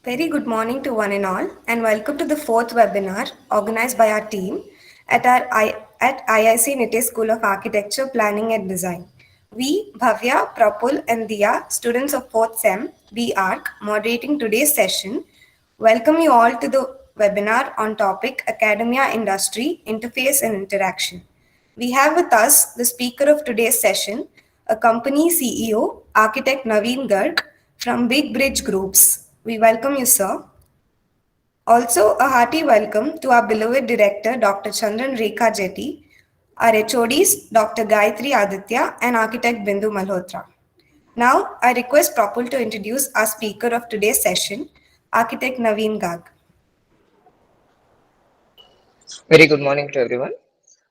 Very good morning to one and all, and welcome to the fourth webinar organized by our team at IIC Nitte School of Architecture, Planning and Design. We, Bhavya, Prapul, and Diya, students of 4th SEM, BARC, moderating today's session, welcome you all to the webinar on topic Academia Industry, Interface and Interaction. We have with us the speaker of today's session, a company CEO, architect Naveen Garg from Big Bridge Groups. We welcome you, sir. Also, a hearty welcome to our beloved director, Dr. Chandran Rekha Jetty, our HODs, Dr. Gayatri Aditya, and architect Bindu Malhotra. Now, I request Prapul to introduce our speaker of today's session, architect Naveen Garg. Very good morning to everyone.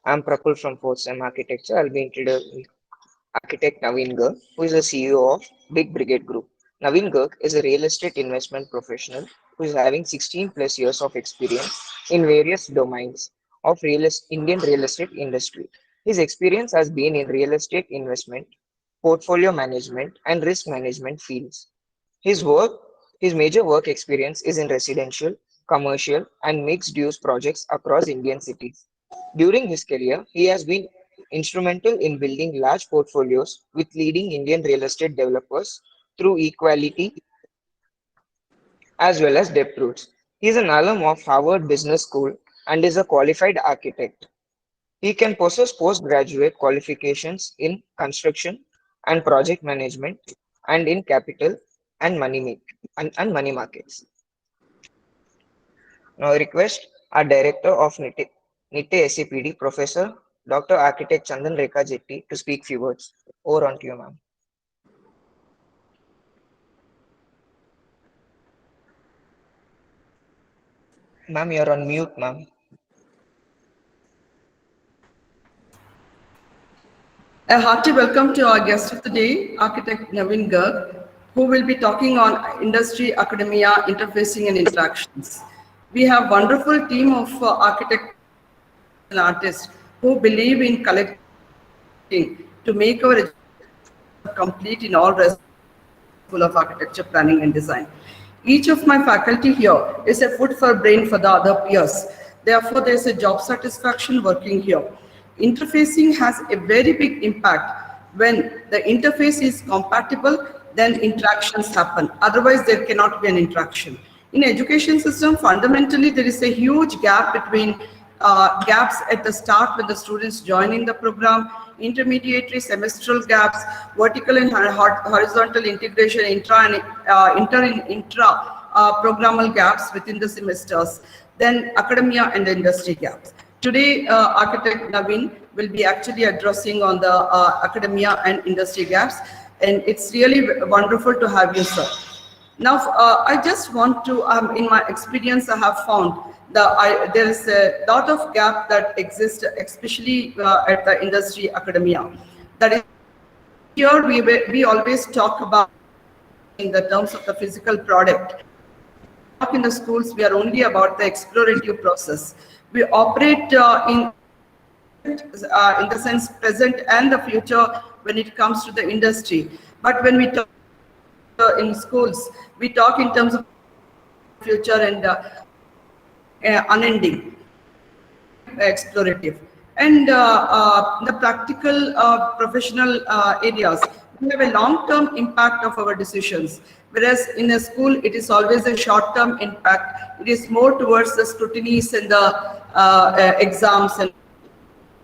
I'm Prapul from 4th SEM Architecture. I'll be introducing architect Naveen Garg, who is the CEO of Big Brigade Group. Naveen Garg is a real estate investment professional who is having 16 plus years of experience in various domains of Indian real estate industry. His experience has been in real estate investment, portfolio management, and risk management fields. His work, his major work experience is in residential, commercial, and mixed-use projects across Indian cities. During his career, he has been instrumental in building large portfolios with leading Indian real estate developers through equality as well as debt routes. He is an alum of Harvard Business School and is a qualified architect. He can possess postgraduate qualifications in construction and project management and in capital and and money markets. Now I request our Director of Nitte Sapd, Professor Dr. Architect Chandan Rekha Jetty to speak few words. Over on to you, ma'am. Ma'am, you're on mute, ma'am. A hearty welcome to our guest of the day, architect Naveen Garg, who will be talking on industry, academia, interfacing and interactions. We have wonderful team of architects and artists who believe in collecting to make our education complete in all respects School of Architecture, Planning and Design. Each of my faculty here is a food for brain for the other peers. Therefore, there is a job satisfaction working here. Interfacing has a very big impact. When the interface is compatible, then interactions happen. Otherwise, there cannot be an interaction. In education system, fundamentally, there is a huge gap between gaps at the start when the students join in the program, intermediary semestral gaps, vertical and horizontal integration, intra programmal gaps within the semesters, then academia and industry gaps. Today, architect Naveen will be actually addressing on the academia and industry gaps, and it's really wonderful to have you, sir. Now, I just want to, in my experience, I have found there is a lot of gap that exists, especially at the industry academia. That is, here we always talk about in the terms of the physical product. In the schools, we are only about the explorative process. We operate in the sense present and the future when it comes to the industry. But when we talk in schools, we talk in terms of future and unending, explorative. And the practical professional areas, we have a long-term impact of our decisions. Whereas in a school, it is always a short-term impact. It is more towards the scrutinies and the exams and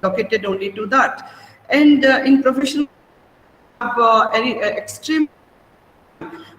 located only to that. And in professional, very extreme.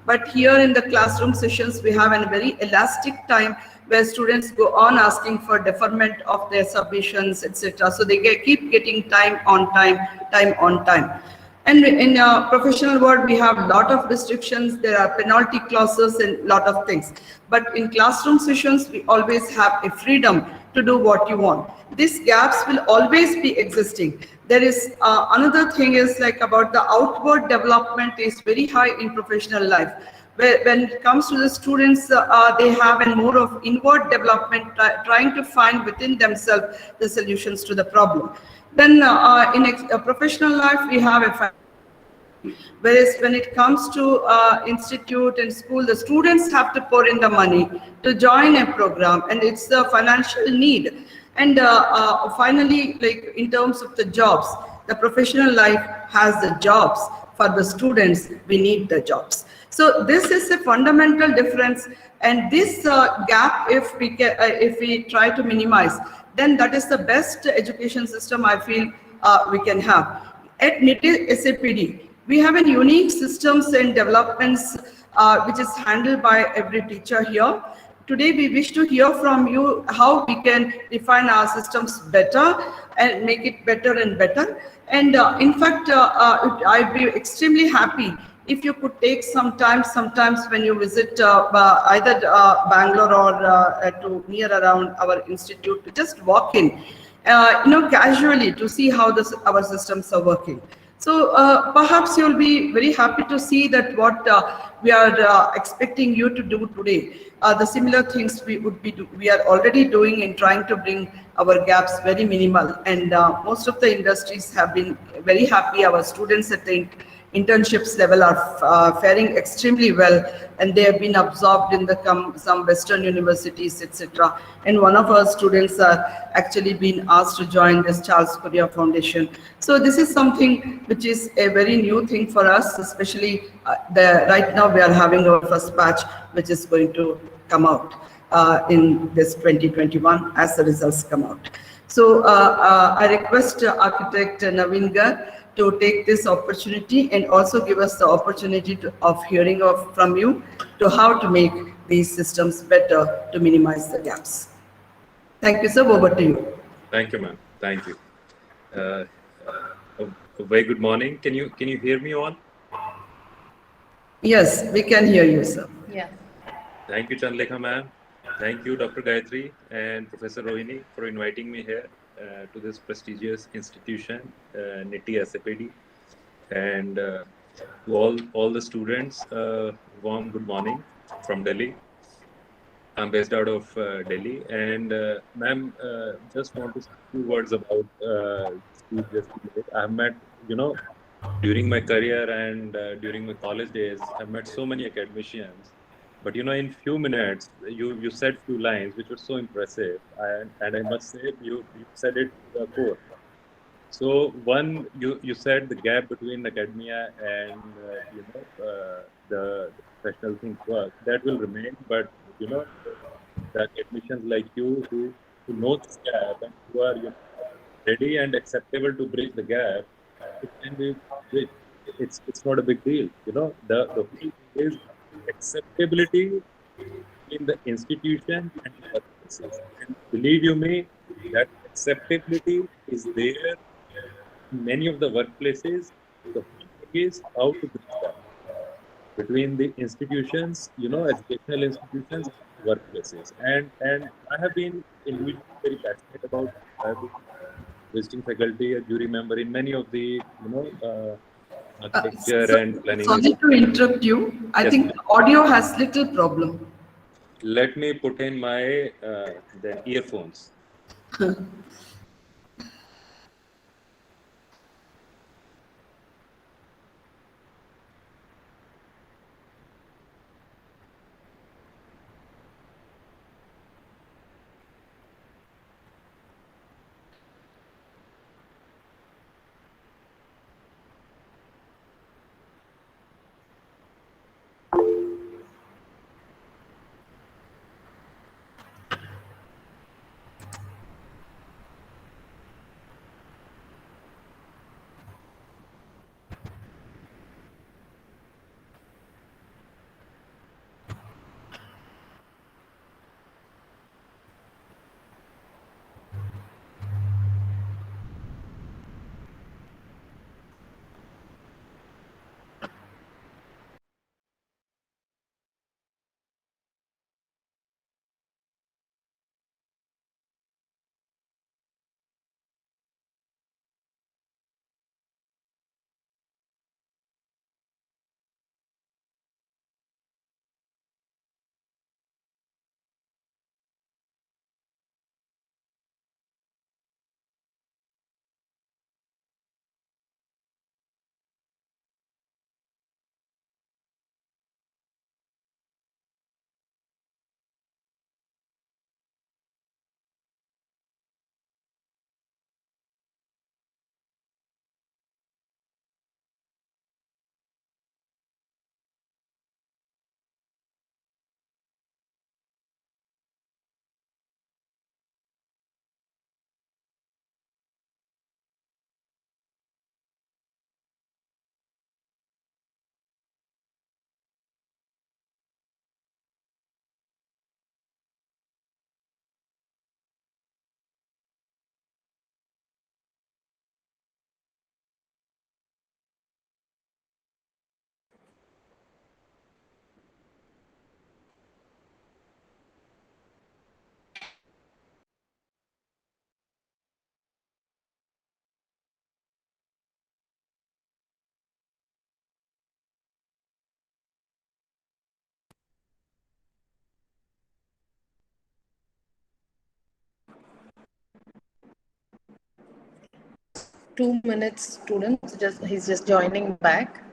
But here in the classroom sessions, we have a very elastic time where students go on asking for deferment of their submissions, etc. So they keep getting time on time, time on time. And in professional world, we have a lot of restrictions. There are penalty clauses and a lot of things. But in classroom sessions, we always have a freedom to do what you want. These gaps will always be existing. There is another thing is like about the outward development is very high in professional life. When it comes to the students, they have a more of inward development, trying to find within themselves the solutions to the problem. Then in a professional life, we have a Whereas when it comes to institute and school, the students have to pour in the money to join a program, and it's the financial need. And finally, like in terms of the jobs, the professional life has the jobs. For the students, we need the jobs. So this is a fundamental difference, and this gap, if we try to minimize, then that is the best education system I feel we can have. At Nitte Sapd, we have a unique systems and developments which is handled by every teacher here. Today, we wish to hear from you how we can define our systems better and make it better and better. And in fact, I'd be extremely happy if you could take some time, sometimes when you visit either Bangalore or to near around our institute, to just walk in, casually to see how our systems are working. So perhaps you'll be very happy to see that what we are expecting you to do today, the similar things we are already doing in trying to bring our gaps very minimal. And most of the industries have been very happy. Our students at the internships level are faring extremely well, and they have been absorbed in some Western universities, etc. And one of our students are actually been asked to join this Charles Korea Foundation. So this is something which is a very new thing for us, especially right now we are having our first batch, which is going to come out in this 2021 as the results come out. So I request architect Naveen Garg to take this opportunity and also give us the opportunity of hearing from you to how to make these systems better to minimize the gaps. Thank you, sir. Over to you. Thank you, ma'am. Thank you. Uh, a very good morning. Can you hear me all? Yes, we can hear you, sir. Yeah. Thank you, Chandlekha ma'am. Thank you, Dr. Gayatri and Professor Rohini, for inviting me here to this prestigious institution, Nitte Sapd, and to all the students. Warm good morning from Delhi. I'm based out of Delhi, and ma'am, just want to say a few words about speech yesterday. I've met, during my career and during my college days, I've met so many academicians. But in few minutes, you said few lines which were so impressive, and I must say you said it to the core. So one, you said the gap between academia and the professional things work that will remain, but the academicians like you who know this gap and who are ready and acceptable to bridge the gap, it can be bridged. It's not a big deal. The whole thing is acceptability in the institution and the workplaces. And believe you me, that acceptability is there in many of the workplaces. The whole thing is how to bridge that between the institutions, educational institutions, workplaces. And I have been individually very passionate about this. I've been visiting faculty, a jury member in many of the, architecture and planning Sorry to interrupt you. I think the audio has little problem. Let me put in my then earphones. 2 minutes, students. He's just joining back.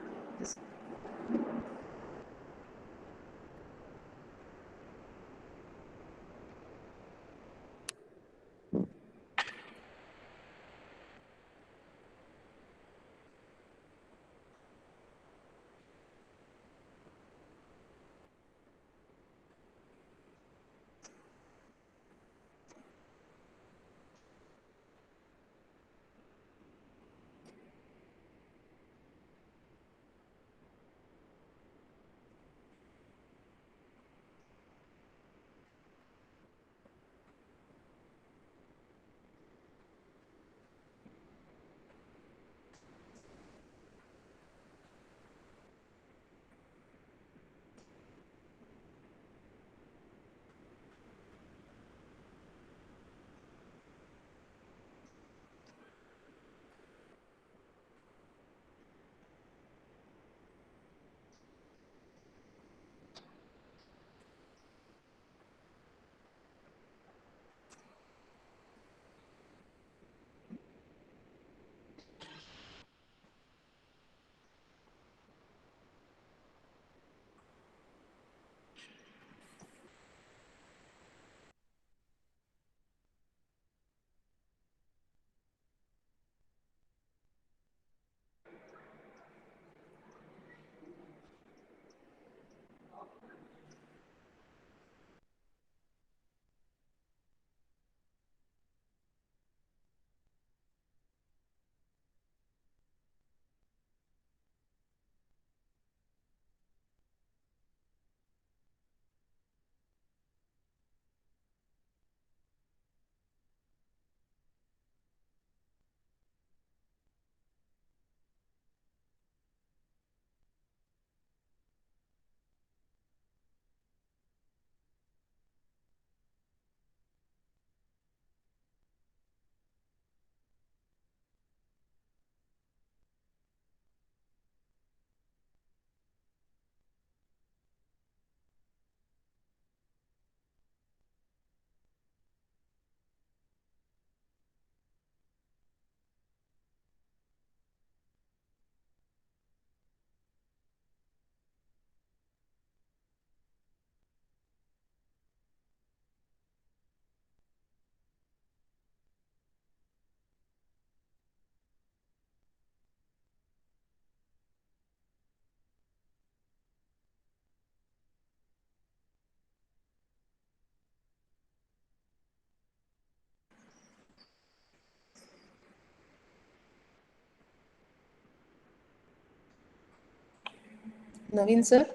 Naveen sir?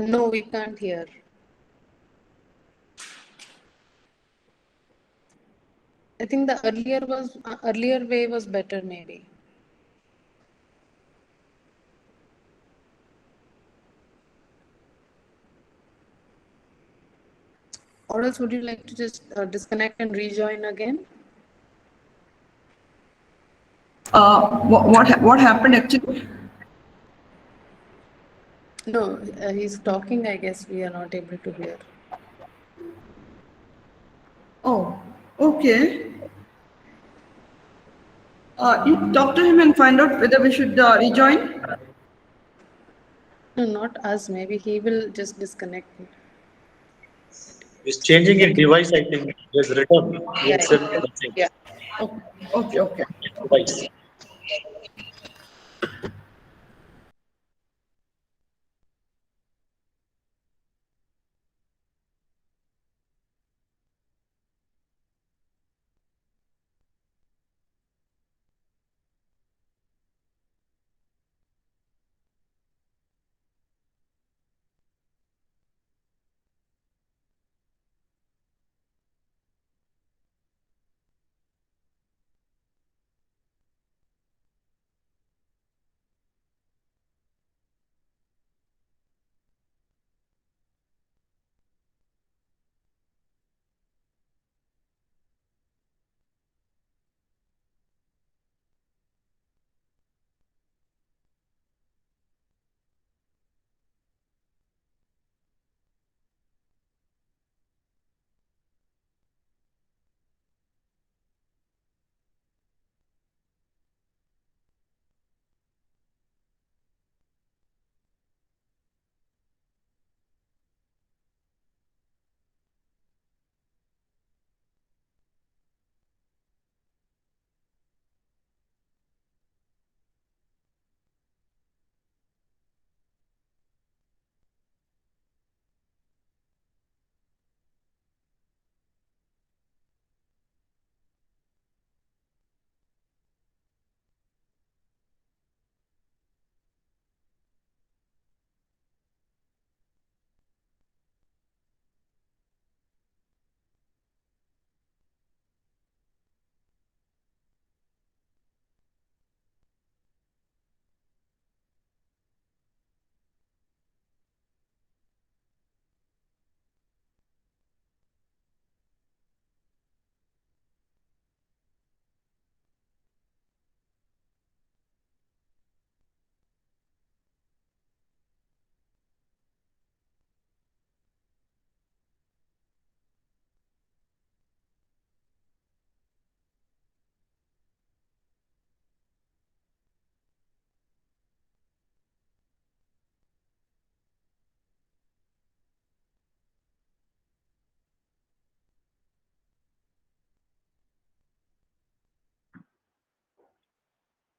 No, we can't hear. I think the earlier way was better maybe. Or else would you like to just disconnect and rejoin again? What happened actually? No, he's talking. I guess we are not able to hear. Oh, okay. You talk to him and find out whether we should rejoin. No, not us. Maybe he will just disconnect. It's changing in device, I think. There's return. Yeah, EXL message. yeah. Okay, okay, okay. Device.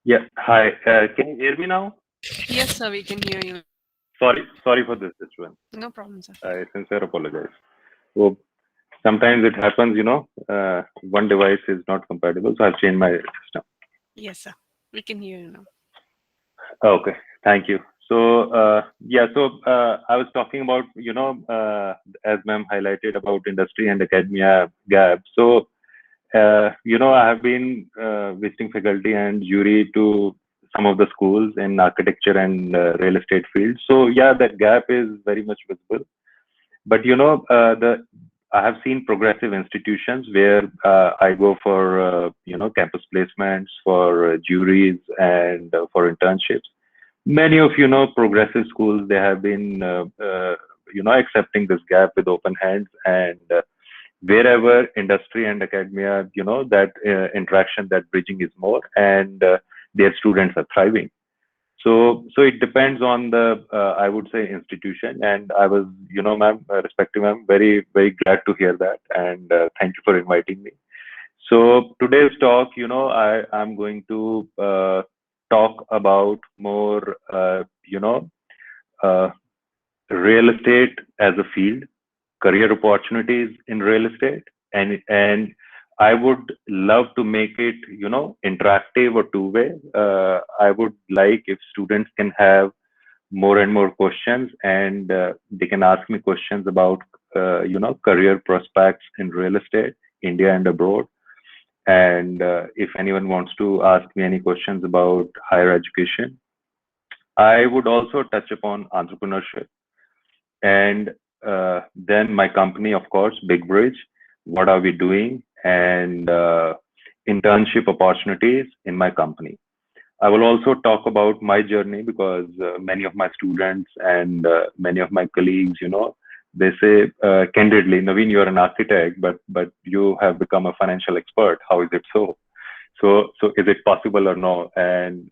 Yeah. Hi. Can you hear me now? Yes, sir, we can hear you. Sorry for this one. No problem, sir. I sincere apologize. So sometimes it happens, one device is not compatible, so I've changed my system. Yes, sir. We can hear you now. Okay. Thank you. So I was talking about, as ma'am highlighted about industry and academia gap. So I have been visiting faculty and jury to some of the schools in architecture and real estate field. So yeah, that gap is very much visible. But the I have seen progressive institutions where I go for campus placements, for juries, and for internships. Many of progressive schools, they have been accepting this gap with open hands, and wherever industry and academia, that interaction, that bridging is more, and their students are thriving. So it depends on the, I would say, institution. And I was, ma'am, respective ma'am, very, very glad to hear that. And thank you for inviting me. So today's talk, I'm going to talk about more, uh, real estate as a field, career opportunities in real estate, and I would love to make it interactive or two-way. I would like if students can have more and more questions, and they can ask me questions about career prospects in real estate, India and abroad. And if anyone wants to ask me any questions about higher education, I would also touch upon entrepreneurship, and then my company, of course, Big Bridge. What are we doing? And internship opportunities in my company. I will also talk about my journey, because many of my students and many of my colleagues, they say candidly, Naveen, you're an architect, but you have become a financial expert. How is it so? So is it possible or no? And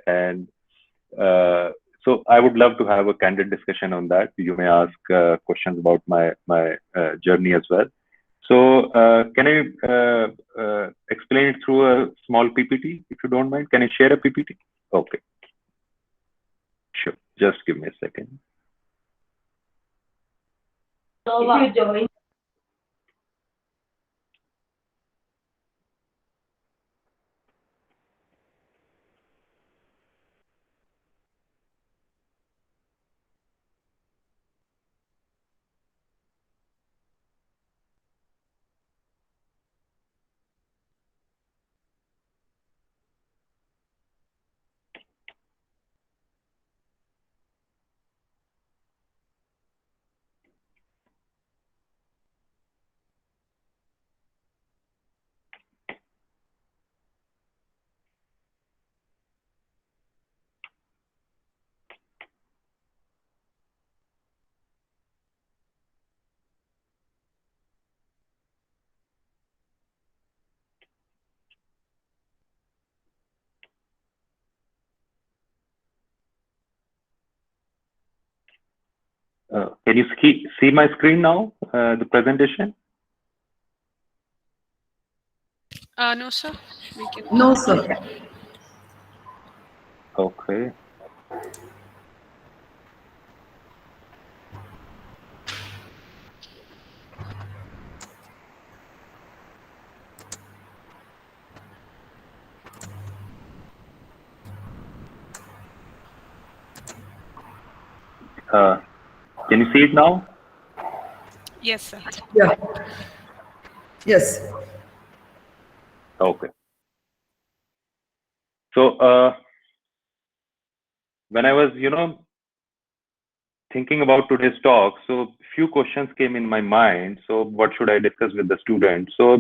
uh, so I would love to have a candid discussion on that. You may ask questions about my journey as well. So can I explain it through a small PPT, if you don't mind? Can I share a PPT? Okay, sure. Just give me a second. If you join. Can you see my screen now, the presentation? No, sir. We can. No, sir. Okay. Can you see it now? Yes, sir. Yeah. Yes. Okay. So when I was, thinking about today's talk, so few questions came in my mind. So what should I discuss with the students? So,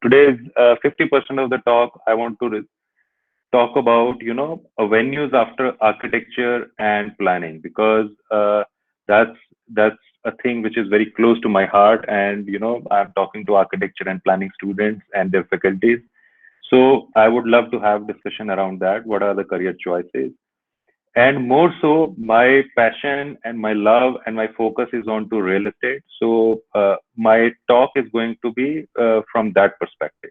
today's 50% of the talk, I want to talk about, venues after architecture and planning, because that's a thing which is very close to my heart. And, I'm talking to architecture and planning students and their faculties. So I would love to have discussion around that. What are the career choices? And more so, my passion and my love and my focus is on to real estate. So my talk is going to be from that perspective.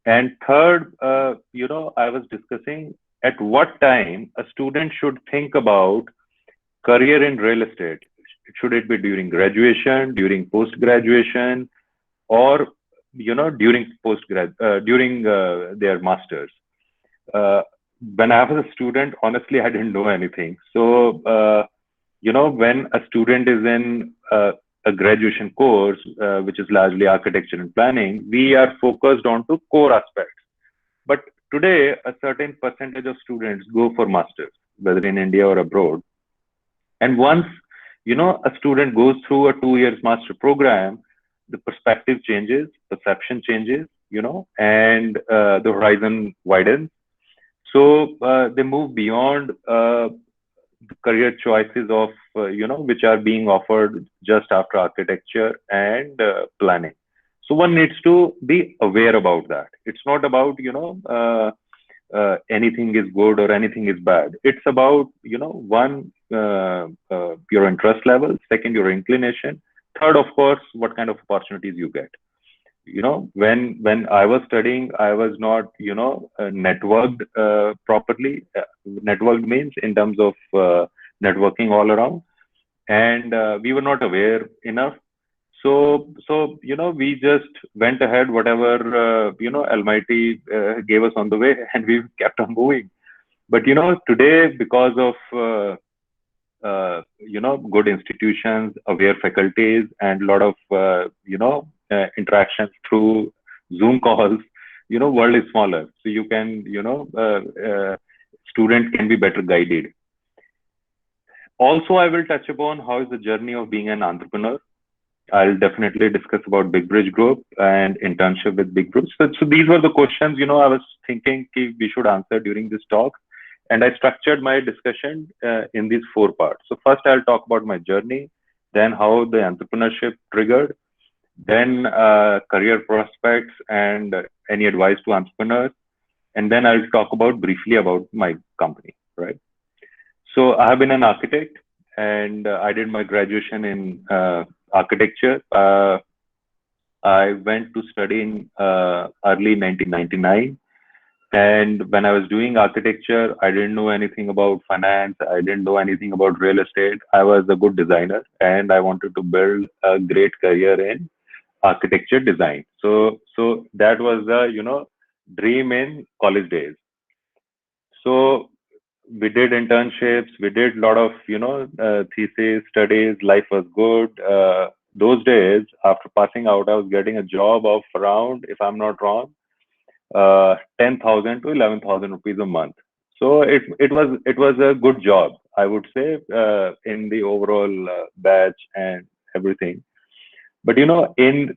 And third, I was discussing at what time a student should think about career in real estate. Should it be during graduation, during post graduation, or during during their masters? uh, when I was a student, honestly, I didn't know anything. So, when a student is in a graduation course, which is largely architecture and planning, we are focused on to core aspects. But today, a certain percentage of students go for masters, whether in India or abroad. And once, a student goes through a 2 years master program, the perspective changes, perception changes, and the horizon widens. So they move beyond the career choices of which are being offered just after architecture and planning. So one needs to be aware about that. It's not about anything is good or anything is bad. It's about one, your interest level, second, your inclination, third, of course, what kind of opportunities you get. When I was studying, I was not networked properly. Networked means in terms of networking all around, and we were not aware enough. So we just went ahead whatever almighty gave us on the way, and we kept on moving. But today, because of good institutions, aware faculties, and a lot of interactions through Zoom calls, world is smaller, so you can student can be better guided. Also, I will touch upon how is the journey of being an entrepreneur. I'll definitely discuss about Big Bridge Group and internship with Big Bridge. So these were the questions, I was thinking we should answer during this talk. And I structured my discussion in these 4 parts. So first, I'll talk about my journey, then how the entrepreneurship triggered, then career prospects and any advice to entrepreneurs. And then I'll talk about briefly about my company, right? So I have been an architect, and I did my graduation in architecture. I went to study in early 1999. And when I was doing architecture, I didn't know anything about finance. I didn't know anything about real estate. I was a good designer, and I wanted to build a great career in architecture design. So that was the dream in college days. So we did internships. We did a lot of thesis studies. Life was good. Those days, after passing out, I was getting a job of around, if I'm not wrong, 10,000 to 11,000 rupees a month. So it was a good job, I would say, in the overall batch and everything. But in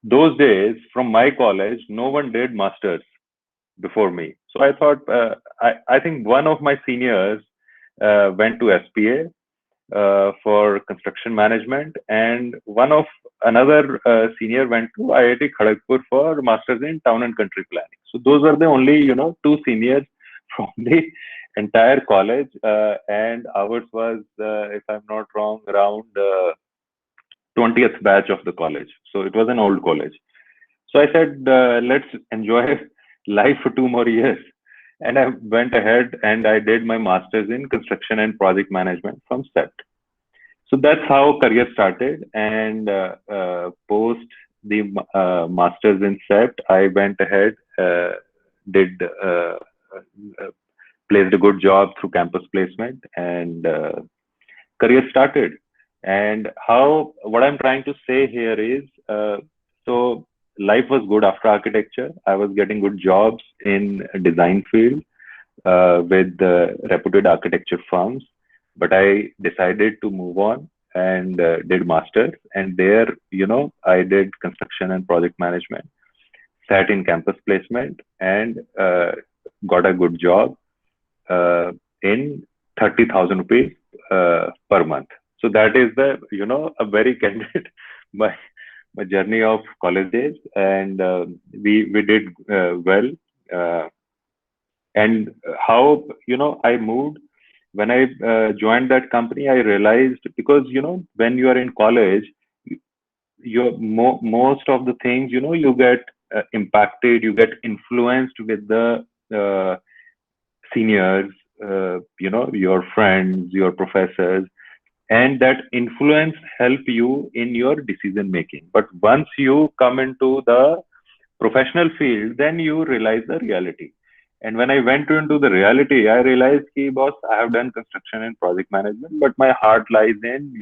those days, from my college, no one did masters before me. So I thought, I think one of my seniors went to SPA for construction management, and another senior went to IIT Kharagpur for masters in town and country planning. So those were the only 2 seniors from the entire college, and ours was, if I'm not wrong, around 20th batch of the college. So it was an old college. So I said, let's enjoy life for 2 more years. And I went ahead and I did my master's in construction and project management from SEPT. So that's how career started. And post the master's in SEPT, I went ahead, did placed a good job through campus placement, and career started. And what I'm trying to say here is, so life was good after architecture. I was getting good jobs in design field with reputed architecture firms, but I decided to move on and did masters. And there, I did construction and project management, sat in campus placement, and got a good job in 30,000 rupees per month. So that is a very candid my journey of college days, and we did well. And how I moved when I joined that company, I realized, because when you are in college, most of the things you get impacted, you get influenced with the seniors, your friends, your professors, and that influence help you in your decision making. But once you come into the professional field, then you realize the reality. And when I went into the reality, I realized, ki, boss, I have done construction and project management, but my heart lies in,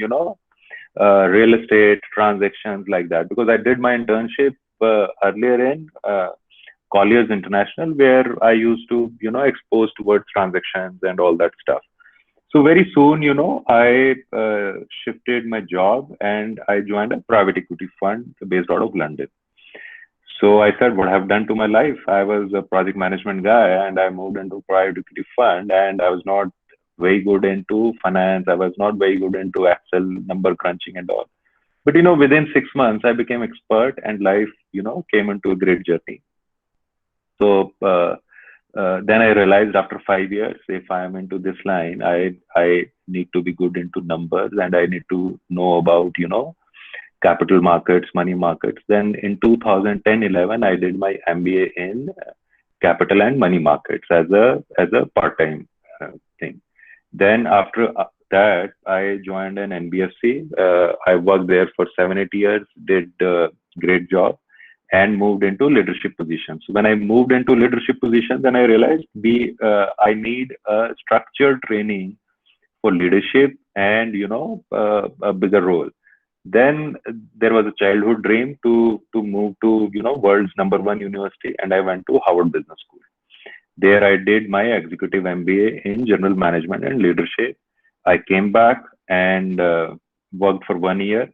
real estate transactions like that. Because I did my internship earlier in Colliers International, where I used to, expose towards transactions and all that stuff. So very soon, I shifted my job and I joined a private equity fund based out of London. So I said, what I've done to my life? I was a project management guy and I moved into private equity fund, and I was not very good into finance. I was not very good into Excel number crunching and all. But, within 6 months, I became expert and life, came into a great journey. So then I realized after 5 years, if I am into this line, I need to be good into numbers and I need to know about, capital markets, money markets. Then in 2010-11, I did my MBA in capital and money markets as a part-time thing. Then after that, I joined an NBFC. I worked there for 7-8 years, did a great job, and moved into leadership positions. When I moved into leadership positions, then I realized I need a structured training for leadership and a bigger role. Then there was a childhood dream to move to world's #1 university, and I went to Harvard Business School. There I did my executive MBA in general management and leadership. I came back and worked for 1 year,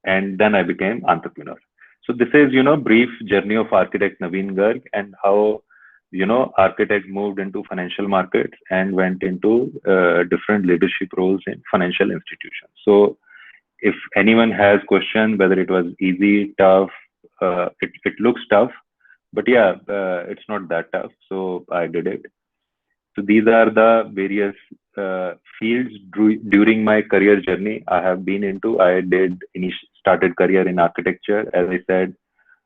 and then I became entrepreneur. So this is brief journey of architect Naveen Garg and how architect moved into financial markets and went into different leadership roles in financial institutions. So if anyone has question whether it was easy, tough, it looks tough, but yeah, it's not that tough. So I did it. So these are the various fields during my career journey I have been into. I started career in architecture, as I said,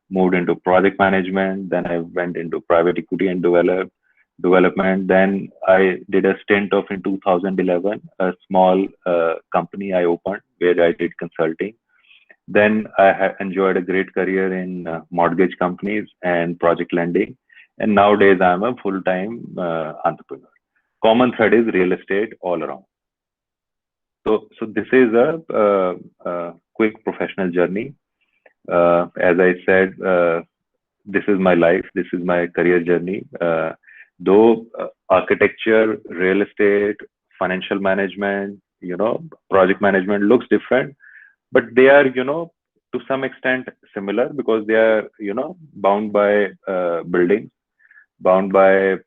moved into project management. Then I went into private equity and development. Then I did a stint of in 2011, a small company I opened where I did consulting. Then I enjoyed a great career in mortgage companies and project lending. And nowadays I'm a full-time entrepreneur. Common thread is real estate all around. So this is a quick professional journey. As I said, this is my life. This is my career journey. Though architecture, real estate, financial management, project management looks different, but they are, to some extent similar because they are, bound by buildings, bound by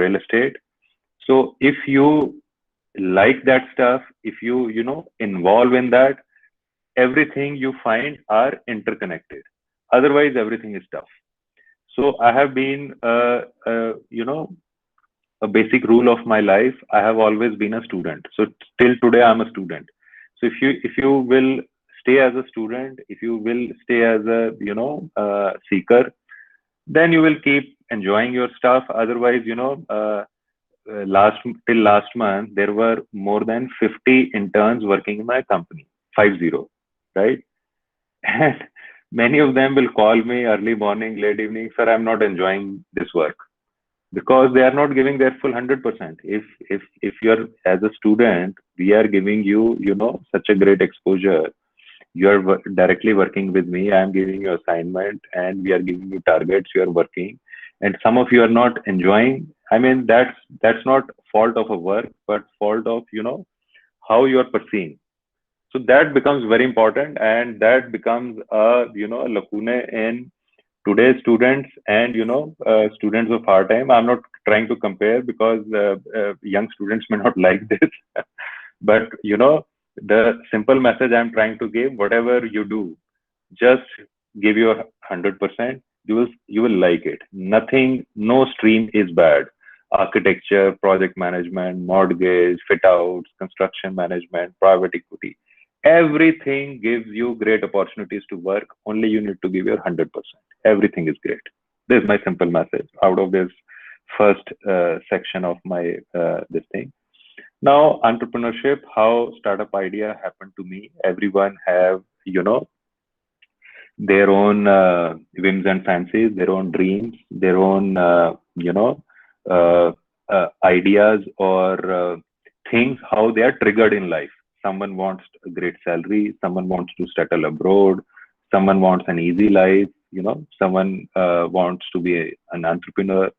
real estate. So if you like that stuff, if you, involve in that, everything you find are interconnected. Otherwise, everything is tough. So I have been, a basic rule of my life. I have always been a student. So till today, I'm a student. So if you will stay as a student, if you will stay as a, seeker, then you will keep enjoying your stuff. Otherwise, till last month, there were more than 50 interns working in my company, 50, right? And many of them will call me early morning, late evening, sir, I'm not enjoying this work because they are not giving their full 100%. If you're as a student, we are giving you, such a great exposure. You're directly working with me. I'm giving you assignment and we are giving you targets. You are working and some of you are not enjoying. I mean, that's not fault of a work, but fault of, how you are perceiving. So that becomes very important, and that becomes a lacune in today's students and students of our time. I'm not trying to compare because young students may not like this, but the simple message I'm trying to give: whatever you do, just give your 100%. You will like it. Nothing, no stream is bad. Architecture, project management, mortgage, fit outs, construction management, private equity. Everything gives you great opportunities to work. Only you need to give your 100%. Everything is great. This is my simple message out of this first section of my this thing. Now, entrepreneurship, how startup idea happened to me. Everyone have, their own whims and fancies, their own dreams, their own, ideas or things, how they are triggered in life. Someone wants a great salary, someone wants to settle abroad, someone wants an easy life, someone wants to be an entrepreneur,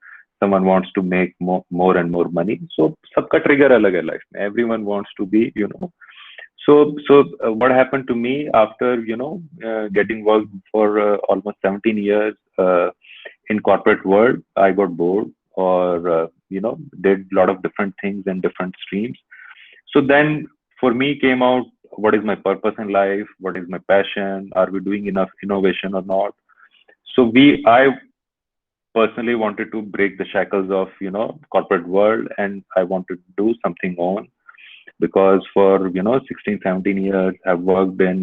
someone wants to make more and more money. So, sabka trigger alag hai life. Everyone wants to be, So what happened to me after, getting work for almost 17 years in corporate world, I got bored or, did a lot of different things in different streams. So then for me came out, what is my purpose in life? What is my passion? Are we doing enough innovation or not? So I personally wanted to break the shackles of, corporate world, and I wanted to do something on, because for 16 17 years I've worked in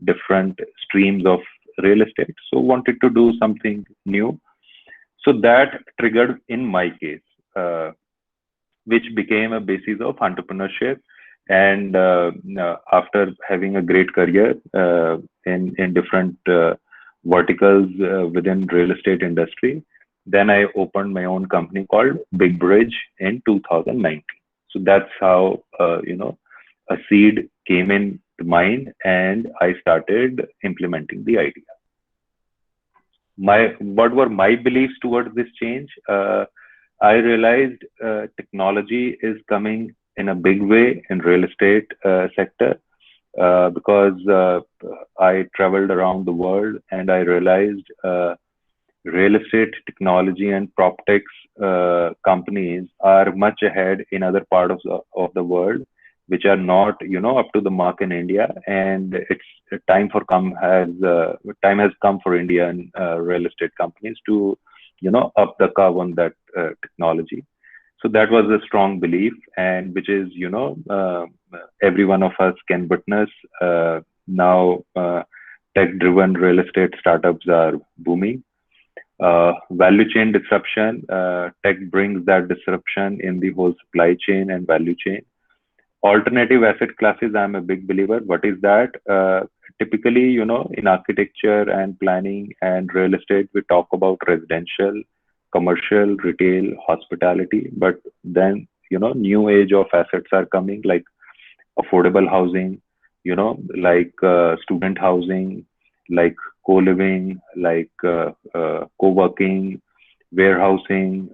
different streams of real estate, so wanted to do something new. So that triggered in my case, which became a basis of entrepreneurship. And after having a great career in different verticals within real estate industry, then I opened my own company called Big Bridge in 2019. So that's how, a seed came in mind, and I started implementing the idea. What were my beliefs towards this change? I realized technology is coming in a big way in real estate sector, because I traveled around the world and I realized real estate technology and proptech companies are much ahead in other parts of the world, which are not, up to the mark in India. And it's time has come for Indian real estate companies to, up the curve on that technology. So that was a strong belief, and which is, every one of us can witness now. Tech-driven real estate startups are booming. Value chain disruption, tech brings that disruption in the whole supply chain and value chain. Alternative asset classes, I'm a big believer. What is that? Typically, in architecture and planning and real estate, we talk about residential, commercial, retail, hospitality. But then, new age of assets are coming, like affordable housing, like student housing, like co-living, like co-working, warehousing,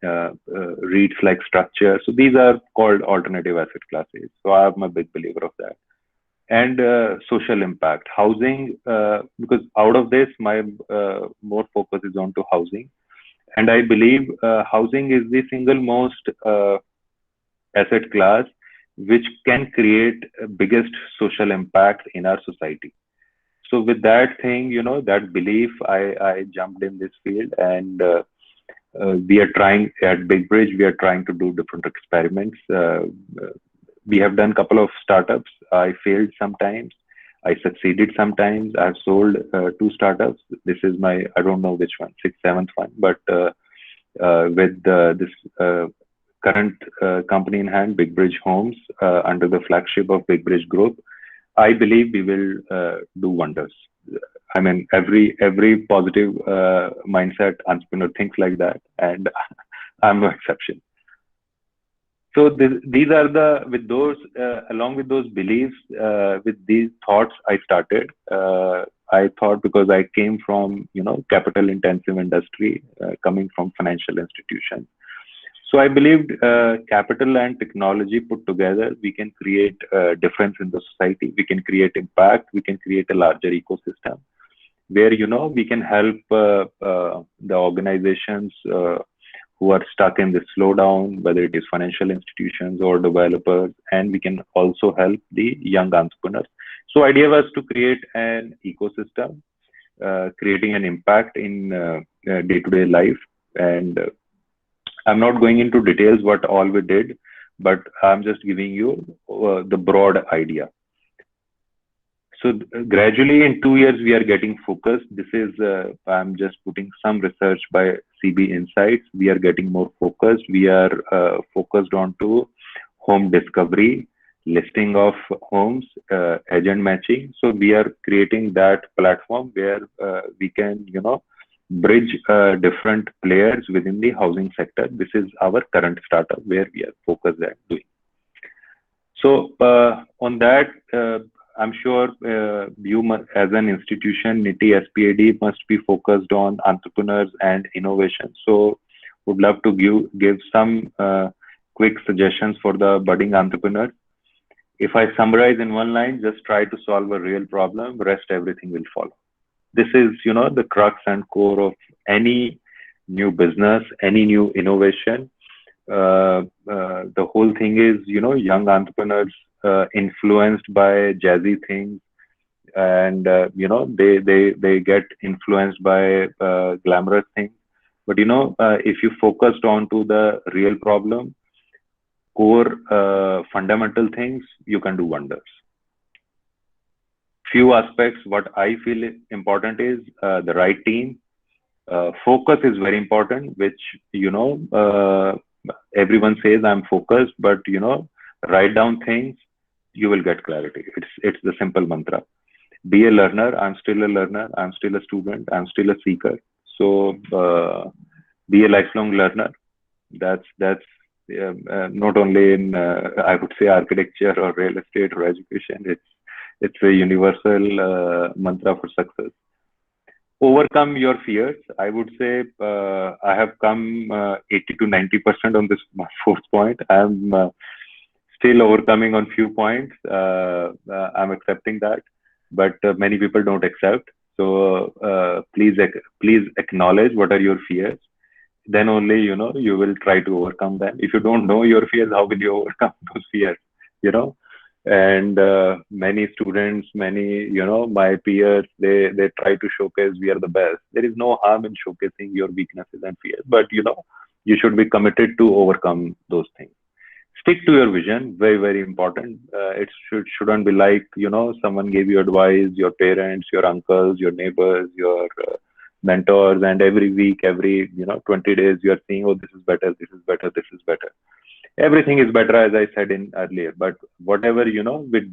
REITs like structure. So these are called alternative asset classes. So I'm a big believer of that. And social impact, housing, because out of this, my more focus is on to housing. And I believe housing is the single most asset class which can create biggest social impact in our society. So with that thing, that belief, I jumped in this field, and we are trying at Big Bridge, we are trying to do different experiments. We have done a couple of startups. I failed sometimes. I succeeded sometimes. I've sold 2 startups. This is my, I don't know which one, 6th, 7th one. But with this current company in hand, Big Bridge Homes, under the flagship of Big Bridge Group, I believe we will do wonders. I mean, every positive mindset entrepreneur thinks like that, and I'm no exception. So these are with those, along with those beliefs, with these thoughts, I started. I thought, because I came from, capital intensive industry, coming from financial institutions. So I believed capital and technology put together, we can create a difference in the society. We can create impact. We can create a larger ecosystem where, we can help the organizations who are stuck in this slowdown, whether it is financial institutions or developers, and we can also help the young entrepreneurs. So idea was to create an ecosystem, creating an impact in day-to-day life. And I'm not going into details what all we did, but I'm just giving you the broad idea. So gradually in 2 years, we are getting focused. This is, I'm just putting some research by CB insights, we are getting more focused. We are focused on to home discovery, listing of homes, agent matching. So we are creating that platform where we can, bridge different players within the housing sector. This is our current startup where we are focused at doing. So on that, I'm sure you as an institution, Nitte Sapd must be focused on entrepreneurs and innovation. So would love to give some quick suggestions for the budding entrepreneur. If I summarize in one line, just try to solve a real problem, rest everything will follow. This is, the crux and core of any new business, any new innovation. The whole thing is, young entrepreneurs influenced by jazzy things, and they get influenced by glamorous things. But if you focused on to the real problem, core fundamental things, you can do wonders. Few aspects what I feel important is the right team. Focus is very important, which everyone says I'm focused, but write down things, you will get clarity. It's the simple mantra. Be a learner. I'm still a learner. I'm still a student. I'm still a seeker. So be a lifelong learner. That's not only in I would say architecture or real estate or education. It's a universal mantra for success. Overcome your fears. I would say I have come 80 to 90% on this fourth point. I'm still overcoming on few points. I'm accepting that, but many people don't accept. So please acknowledge what are your fears. Then only you will try to overcome them. If you don't know your fears, how will you overcome those fears? And many students, my peers, they try to showcase we are the best. There is no harm in showcasing your weaknesses and fears, but you should be committed to overcome those things. Stick to your vision, very, very important. It shouldn't be like, someone gave you advice, your parents, your uncles, your neighbors, your mentors, and every week, every 20 days, you are saying, oh, this is better, this is better, this is better. Everything is better, as I said in earlier, but whatever, with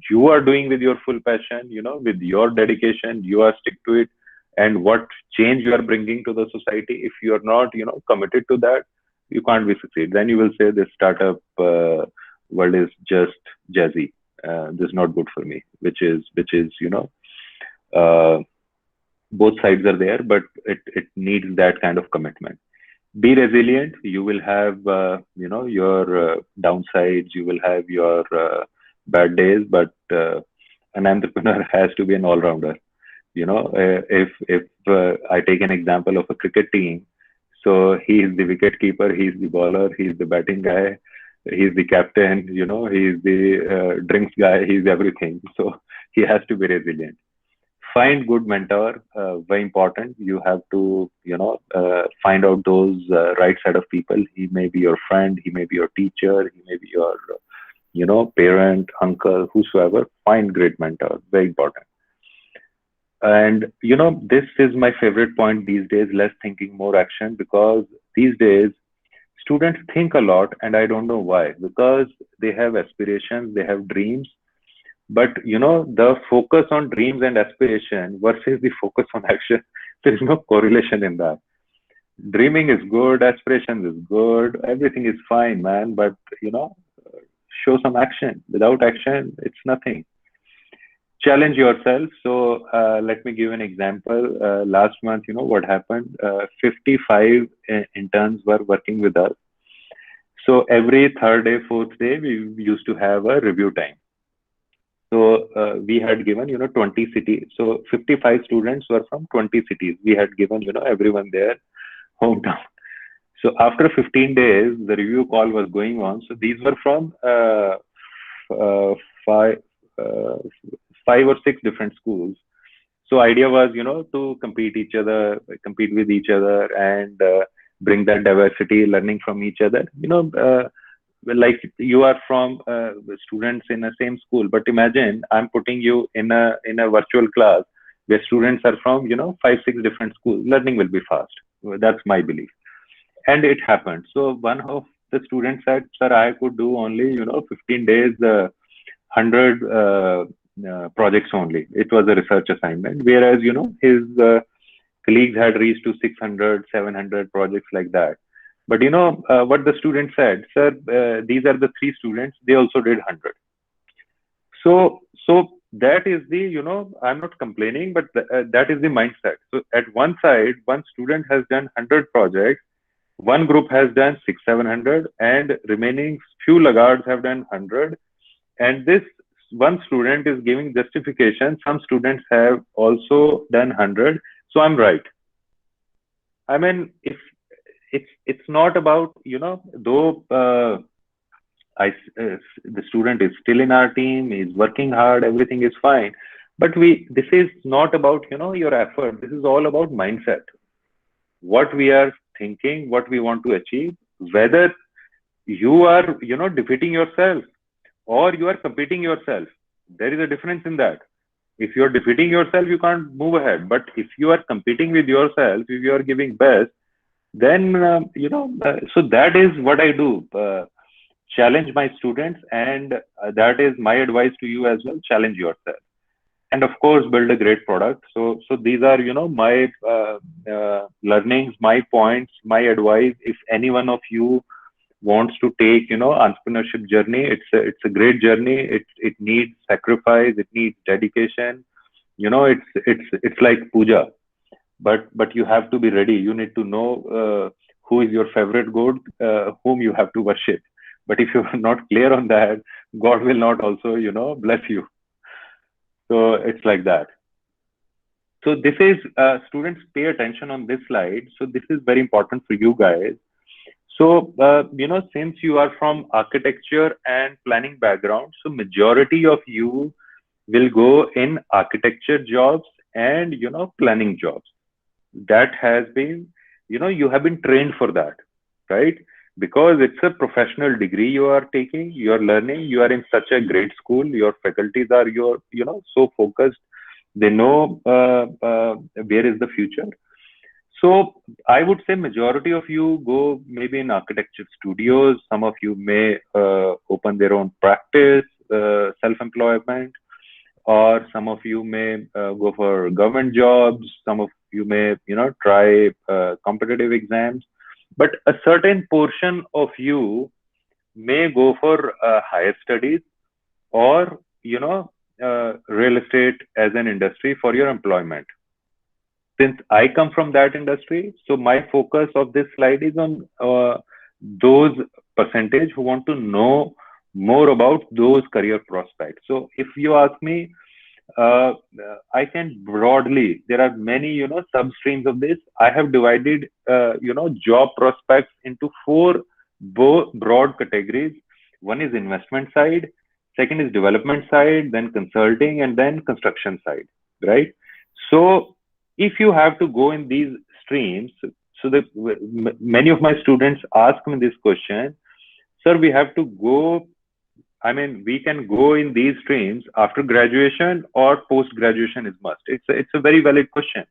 you are doing with your full passion, with your dedication, you are stick to it. And what change you are bringing to the society, if you are not, committed to that, you can't be succeed. Then you will say this startup world is just jazzy. This is not good for me, which is, both sides are there, but it needs that kind of commitment. Be resilient. You will have, your downsides. You will have your bad days, but an entrepreneur has to be an all-rounder. If I take an example of a cricket team, so he is the wicket keeper, he is the bowler, he is the batting guy, he is the captain, he is the drinks guy, he is everything. So he has to be resilient. Find good mentor, very important. You have to, find out those right set of people. He may be your friend, he may be your teacher, he may be your, parent, uncle, whosoever. Find great mentor, very important. And, this is my favorite point these days, less thinking, more action, because these days students think a lot, and I don't know why, because they have aspirations, they have dreams. But, the focus on dreams and aspiration versus the focus on action, there is no correlation in that. Dreaming is good, aspiration is good, everything is fine, man. But, show some action. Without action, it's nothing. Challenge yourself. So let me give an example. Last month, what happened? 55 interns were working with us. So every third day, fourth day, we used to have a review time. So we had given, 20 cities. So 55 students were from 20 cities. We had given, everyone their hometown. So after 15 days, the review call was going on. So these were from five or six different schools. So idea was, to compete with each other, and bring that diversity, learning from each other. Like you are from students in the same school, but imagine I'm putting you in a virtual class where students are from 5-6 different schools. Learning will be fast. That's my belief. And it happened. So one of the students said, "Sir, I could do only 15 days, 100 projects only." It was a research assignment, whereas his colleagues had reached to 600, 700 projects like that. But what the student said, "Sir, these are the three students. They also did 100." So that is the, I'm not complaining, but that is the mindset. So at one side, one student has done 100 projects, one group has done 6, 700, and remaining few laggards have done 100. And this one student is giving justification. Some students have also done 100. So I'm right. I mean, if it's not about, though the student is still in our team, is working hard, everything is fine. But this is not about, your effort. This is all about mindset. What we are thinking, what we want to achieve, whether you are, defeating yourself or you are competing yourself. There is a difference in that. If you are defeating yourself, you can't move ahead. But if you are competing with yourself, if you are giving best, then, so that is what I do. Challenge my students, and that is my advice to you as well. Challenge yourself, and of course build a great product. So these are my learnings, my points, my advice. If any one of you wants to take entrepreneurship journey, it's a great journey. It needs sacrifice, it needs dedication. It's like puja, but you have to be ready. You need to know who is your favorite god, whom you have to worship. But if you're not clear on that, God will not also, bless you. So it's like that. So this is, students, pay attention on this slide. So this is very important for you guys. So, since you are from architecture and planning background, so majority of you will go in architecture jobs and, planning jobs. That has been, you have been trained for that, right? Because it's a professional degree you are taking, you are learning, you are in such a great school, your faculties are so focused, they know where is the future. So I would say majority of you go maybe in architecture studios, some of you may open their own practice, self-employment, or some of you may go for government jobs, some of you may try competitive exams. But a certain portion of you may go for higher studies or, real estate as an industry for your employment. Since I come from that industry, so my focus of this slide is on those percentage who want to know more about those career prospects. So if you ask me, I can broadly, there are many, sub-streams of this. I have divided, job prospects into 4 broad categories. One is investment side, second is development side, then consulting, and then construction side, right? So if you have to go in these streams, so that many of my students ask me this question, "Sir, we have to go, we can go in these streams after graduation or post-graduation is must?" It's a very valid question,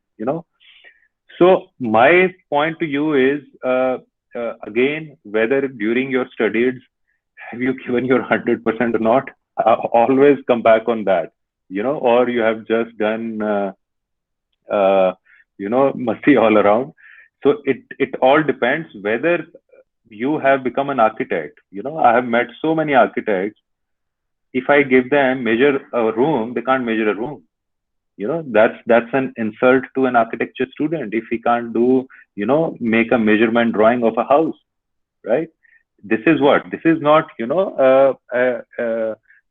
So my point to you is, again, whether during your studies, have you given your 100% or not? Always come back on that, or you have just done, messy all around. So it all depends whether you have become an architect. I have met so many architects. If I give them measure a room, they can't measure a room. That's an insult to an architecture student if he can't do, make a measurement drawing of a house, right? This is not,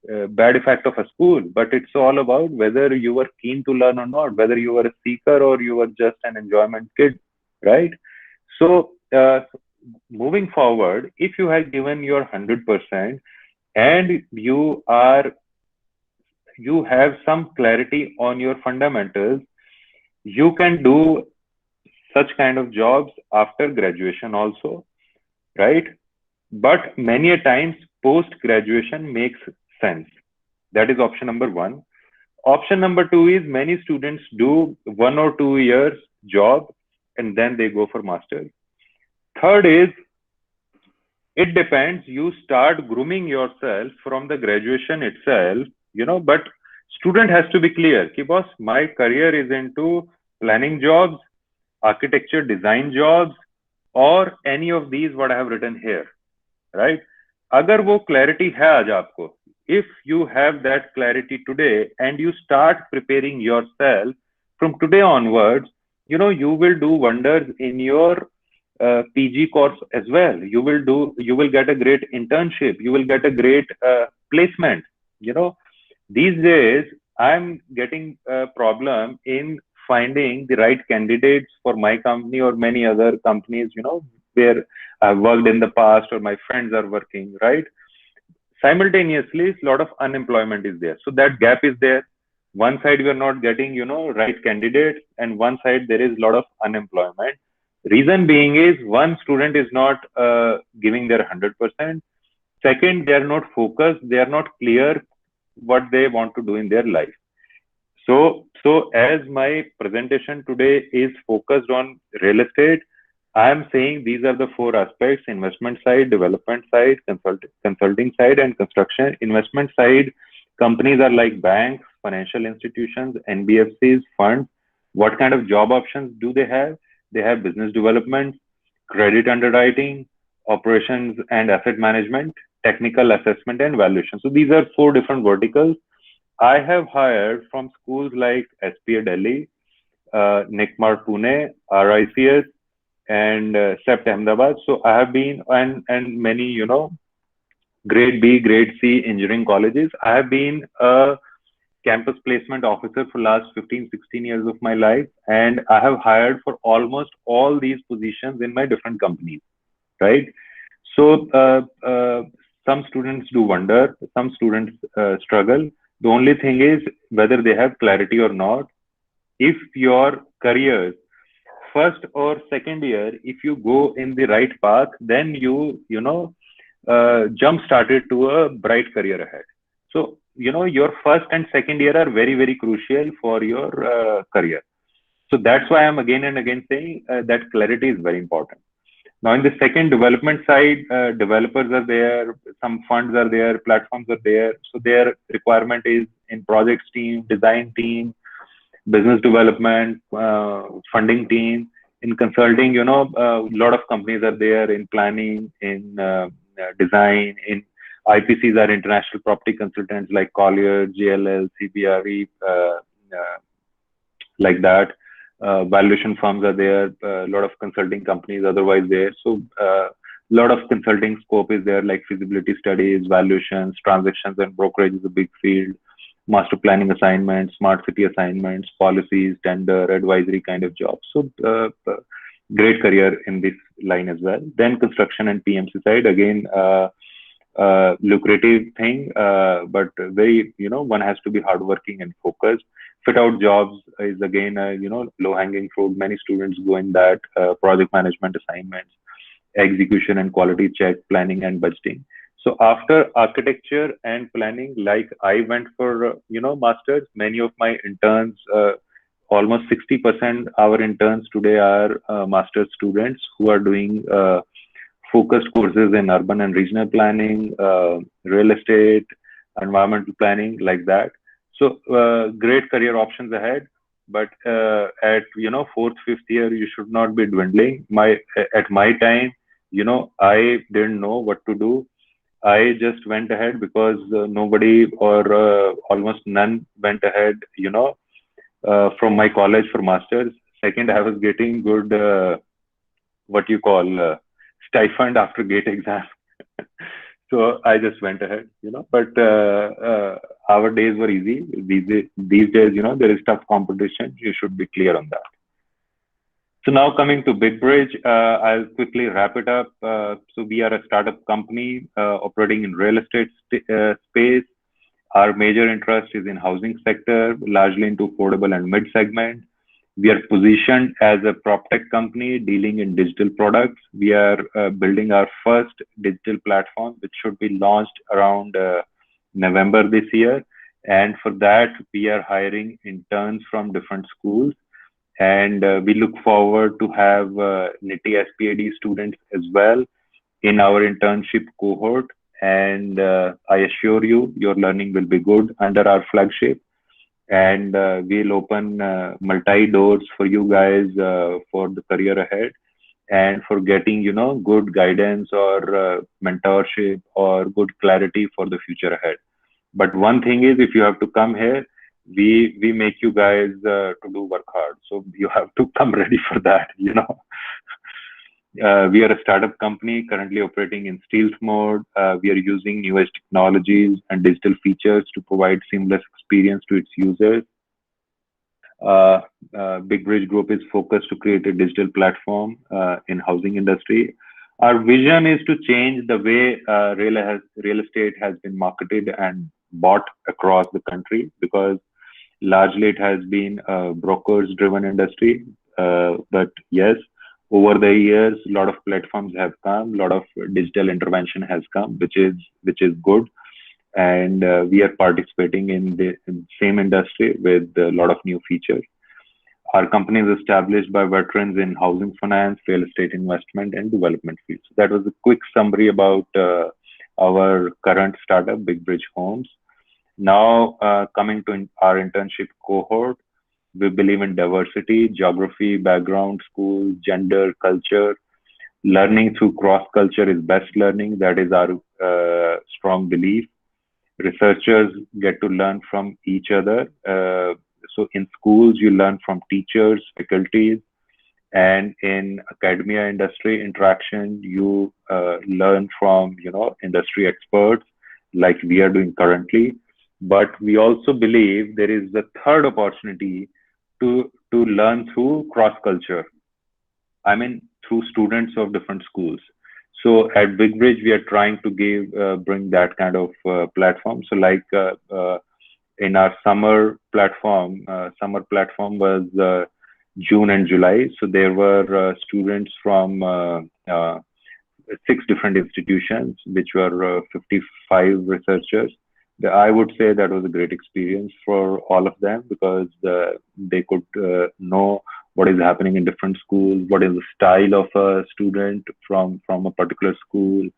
a bad effect of a school, but it's all about whether you were keen to learn or not, whether you were a seeker or you were just an enjoyment kid, right? So moving forward, if you have given your 100% and you have some clarity on your fundamentals, you can do such kind of jobs after graduation also, right? But many a times post graduation makes sense. That is option number 1. Option number 2 is many students do 1 or 2 years job and then they go for masters. Third is, it depends. You start grooming yourself from the graduation itself, but student has to be clear, ki boss, my career is into planning jobs, architecture design jobs, or any of these what I have written here, right? Agar wo clarity hai aaj aapko, if you have that clarity today and you start preparing yourself from today onwards, you will do wonders in your PG course as well. You will get a great internship. You will get a great placement. These days I'm getting a problem in finding the right candidates for my company or many other companies, where I've worked in the past or my friends are working, right? Simultaneously, a lot of unemployment is there. So that gap is there. One side we are not getting, right candidates, and one side there is a lot of unemployment. Reason being is, one, student is not giving their 100%. Second, they are not focused. They are not clear what they want to do in their life. So as my presentation today is focused on real estate, I am saying these are the four aspects: investment side, development side, consulting side, and construction. Investment side, companies are like banks, financial institutions, NBFCs, funds. What kind of job options do they have? They have business development, credit underwriting, operations and asset management, technical assessment, and valuation. So these are four different verticals. I have hired from schools like SPA Delhi, NICMAR Pune, RICS, and Sapd Ahmedabad. So I have been, and many, grade B, grade C engineering colleges. I have been a campus placement officer for last 15, 16 years of my life. And I have hired for almost all these positions in my different companies, right? So some students do wonder, some students struggle. The only thing is whether they have clarity or not. If your career, first or second year, if you go in the right path, then you jump started to a bright career ahead. So, your first and second year are very, very crucial for your career. So that's why I'm again and again saying that clarity is very important. Now, in the second development side, developers are there, some funds are there, platforms are there. So their requirement is in projects team, design team, business development, funding team. In consulting, a lot of companies are there in planning, in design, in IPCs are international property consultants like Collier, JLL, CBRE, like that. Valuation firms are there, a lot of consulting companies otherwise there. So a lot of consulting scope is there, like feasibility studies, valuations, transactions and brokerage is a big field, master planning assignments, smart city assignments, policies, tender, advisory kind of jobs. So great career in this line as well. Then construction and PMC side, again, lucrative thing, but very, one has to be hardworking and focused. Fit out jobs is again, low hanging fruit. Many students go in that, project management assignments, execution and quality check, planning and budgeting. So after architecture and planning, like I went for, masters, many of my interns, almost 60% our interns today are master's students who are doing focused courses in urban and regional planning, real estate, environmental planning, like that. So great career options ahead, but at fourth, fifth year, you should not be dwindling. At my time, I didn't know what to do. I just went ahead because nobody or almost none went ahead, from my college for masters. Second, I was getting good, what you call, stipend after GATE exam. So I just went ahead, but our days were easy. These days, there is tough competition. You should be clear on that. So now coming to Big Bridge, I'll quickly wrap it up. So we are a startup company operating in real estate space. Our major interest is in housing sector, largely into affordable and mid segment. We are positioned as a prop tech company dealing in digital products. We are building our first digital platform, which should be launched around November this year. And for that, we are hiring interns from different schools. And we look forward to have Nitte Sapd students as well in our internship cohort. And I assure you, your learning will be good under our flagship. And we'll open multi doors for you guys for the career ahead, and for getting, good guidance or mentorship or good clarity for the future ahead. But one thing is, if you have to come here, we make you guys to do work hard. So you have to come ready for that. We are a startup company currently operating in stealth mode. We are using newest technologies and digital features to provide seamless experience to its users. Uh, Big Bridge Group is focused to create a digital platform in housing industry. Our vision is to change the way real estate has been marketed and bought across the country, because largely it has been a brokers driven industry. But yes, over the years, a lot of platforms have come, a lot of digital intervention has come, which is good. And we are participating in the same industry with a lot of new features. Our company is established by veterans in housing finance, real estate investment, and development fields. So that was a quick summary about our current startup, Big Bridge Homes. Now, coming to our internship cohort, we believe in diversity, geography, background, school, gender, culture. Learning through cross culture is best learning. That is our strong belief. Researchers get to learn from each other. So in schools, you learn from teachers, faculties, and in academia industry interaction, you learn from industry experts, like we are doing currently. But we also believe there is the third opportunity to learn through cross culture. I mean, through students of different schools. So at Big Bridge, we are trying to bring that kind of platform. So like in our summer platform was June and July. So there were students from 6 different institutions, which were 55 researchers. I would say that was a great experience for all of them, because they could know what is happening in different schools, what is the style of a student from a particular school.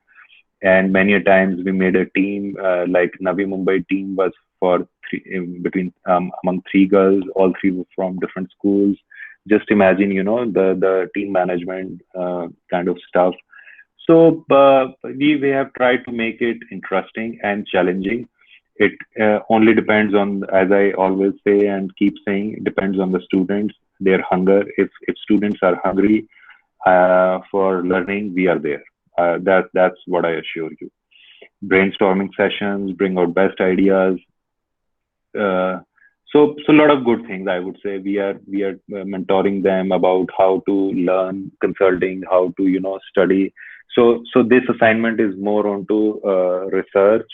And many a times we made a team, like Navi Mumbai team was for among 3 girls, all 3 were from different schools. Just imagine, the team management kind of stuff. So we have tried to make it interesting and challenging. It only depends on, as I always say and keep saying, it depends on the students, their hunger. If students are hungry for learning, we are there. That's what I assure you. Brainstorming sessions bring out best ideas. So a lot of good things, I would say. We are mentoring them about how to learn consulting, how to study. So this assignment is more onto research,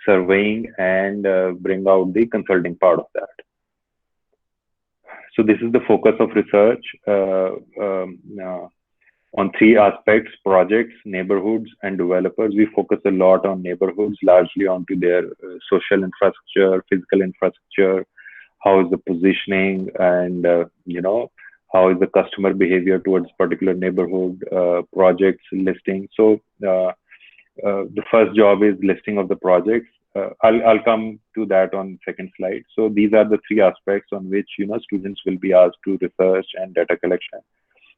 surveying, and bring out the consulting part of that. So this is the focus of research on 3 aspects: projects, neighborhoods, and developers. We focus a lot on neighborhoods, largely onto their social infrastructure, physical infrastructure, how is the positioning, and how is the customer behavior towards particular neighborhood, projects, listing. So the first job is listing of the projects. I'll come to that on second slide. So these are the 3 aspects on which students will be asked to research and data collection.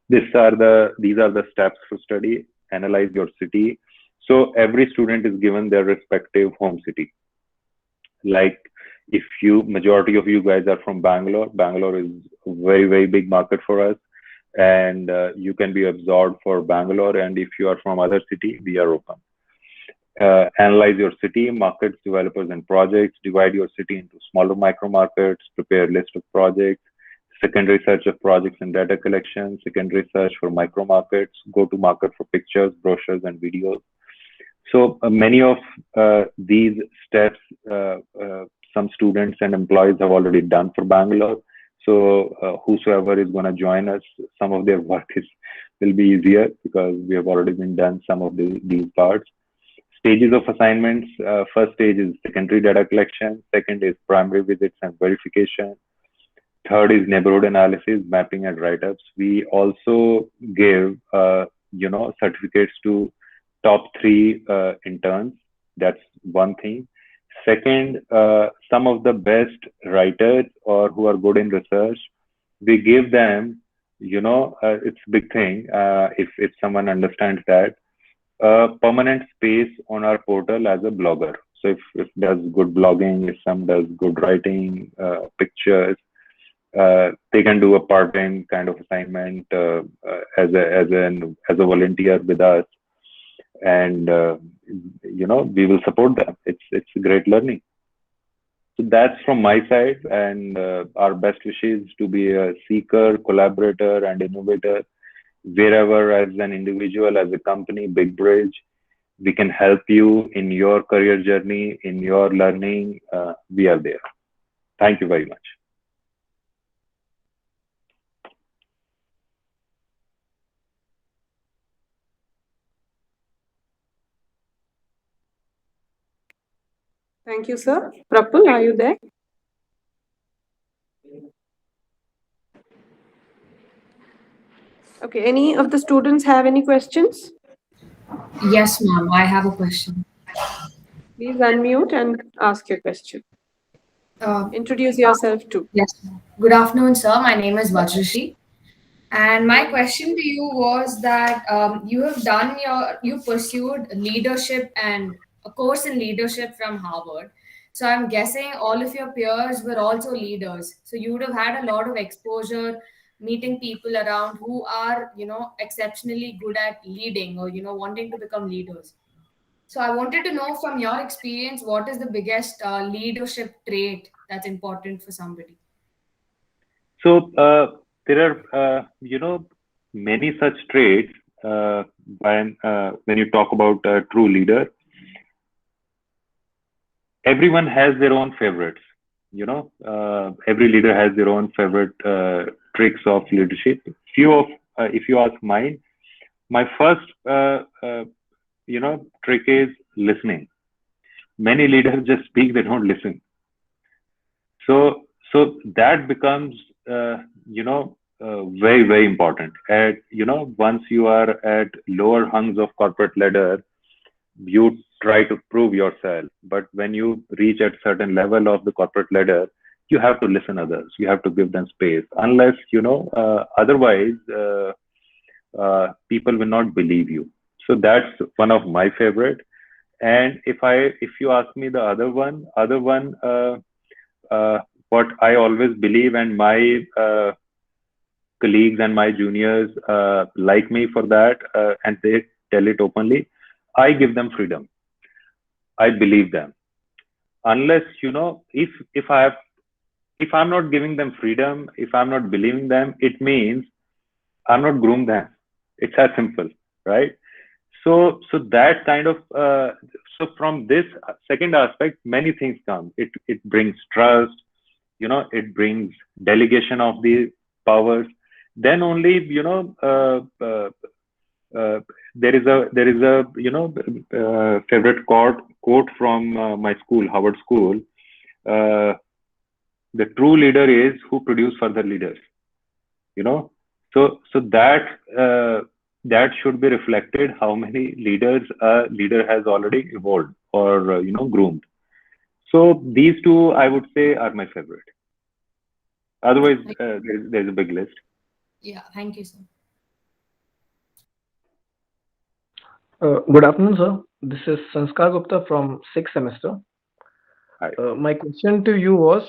These are the steps for study. Analyze your city. So every student is given their respective home city. Like, if majority of you guys are from Bangalore is a very, very big market for us, and you can be absorbed for Bangalore. And if you are from other city, we are open. Analyze your city, markets, developers, and projects. Divide your city into smaller micro markets. Prepare a list of projects. Secondary search of projects and data collection. Secondary search for micro markets. Go to market for pictures, brochures, and videos. So many of these steps, some students and employees have already done for Bangalore. So whosoever is going to join us, some of their work will be easier, because we have already been done some of these parts. Stages of assignments. First stage is secondary data collection. Second is primary visits and verification. Third is neighborhood analysis, mapping and write-ups. We also give, certificates to top three interns. That's one thing. Second, some of the best writers or who are good in research, we give them, it's a big thing if someone understands that, permanent space on our portal as a blogger. So if does good blogging, if some does good writing, pictures, they can do a part-time kind of assignment as a volunteer with us, and we will support them. It's great learning. So that's from my side, and our best wishes to be a seeker, collaborator, and innovator wherever, as an individual, as a company, Big Bridge, we can help you in your career journey, in your learning. We are there. Thank you very much. Thank you, sir. Prapul, are you there? Okay, any of the students have any questions? Yes, ma'am. I have a question. Please unmute and ask your question. Introduce yourself too. Yes, ma'am. Good afternoon, sir. My name is Vajrashi. And my question to you was that you pursued leadership and a course in leadership from Harvard. So I'm guessing all of your peers were also leaders. So you would have had a lot of exposure meeting people around who are, exceptionally good at leading or, wanting to become leaders. So I wanted to know from your experience, what is the biggest leadership trait that's important for somebody? So there are, many such traits when you talk about a true leader. Everyone has their own favorites. Every leader has their own favorite tricks of leadership. If you ask mine, my first, trick is listening. Many leaders just speak; they don't listen. So that becomes, very, very important. Once you are at lower hungs of corporate ladder, you try to prove yourself. But when you reach at certain level of the corporate ladder, you have to listen others. You have to give them space. Unless, otherwise, people will not believe you. So that's one of my favorite. And if you ask me the other one, what I always believe, and my colleagues and my juniors like me for that, and they tell it openly, I give them freedom. I believe them. Unless, if I'm not giving them freedom, if I'm not believing them, it means I'm not groomed them. It's as simple, right? So that kind of, so from this second aspect, many things come. It brings trust, it brings delegation of the powers. Then only, there is a favorite quote from my school, Harvard School. The true leader is who produce further leaders. So that should be reflected how many leaders a leader has already evolved or groomed. So these two, I would say, are my favorite. Otherwise, there's a big list. Yeah, thank you, sir. Good afternoon, sir. This is Sanskar Gupta from 6th semester. Hi. My question to you was,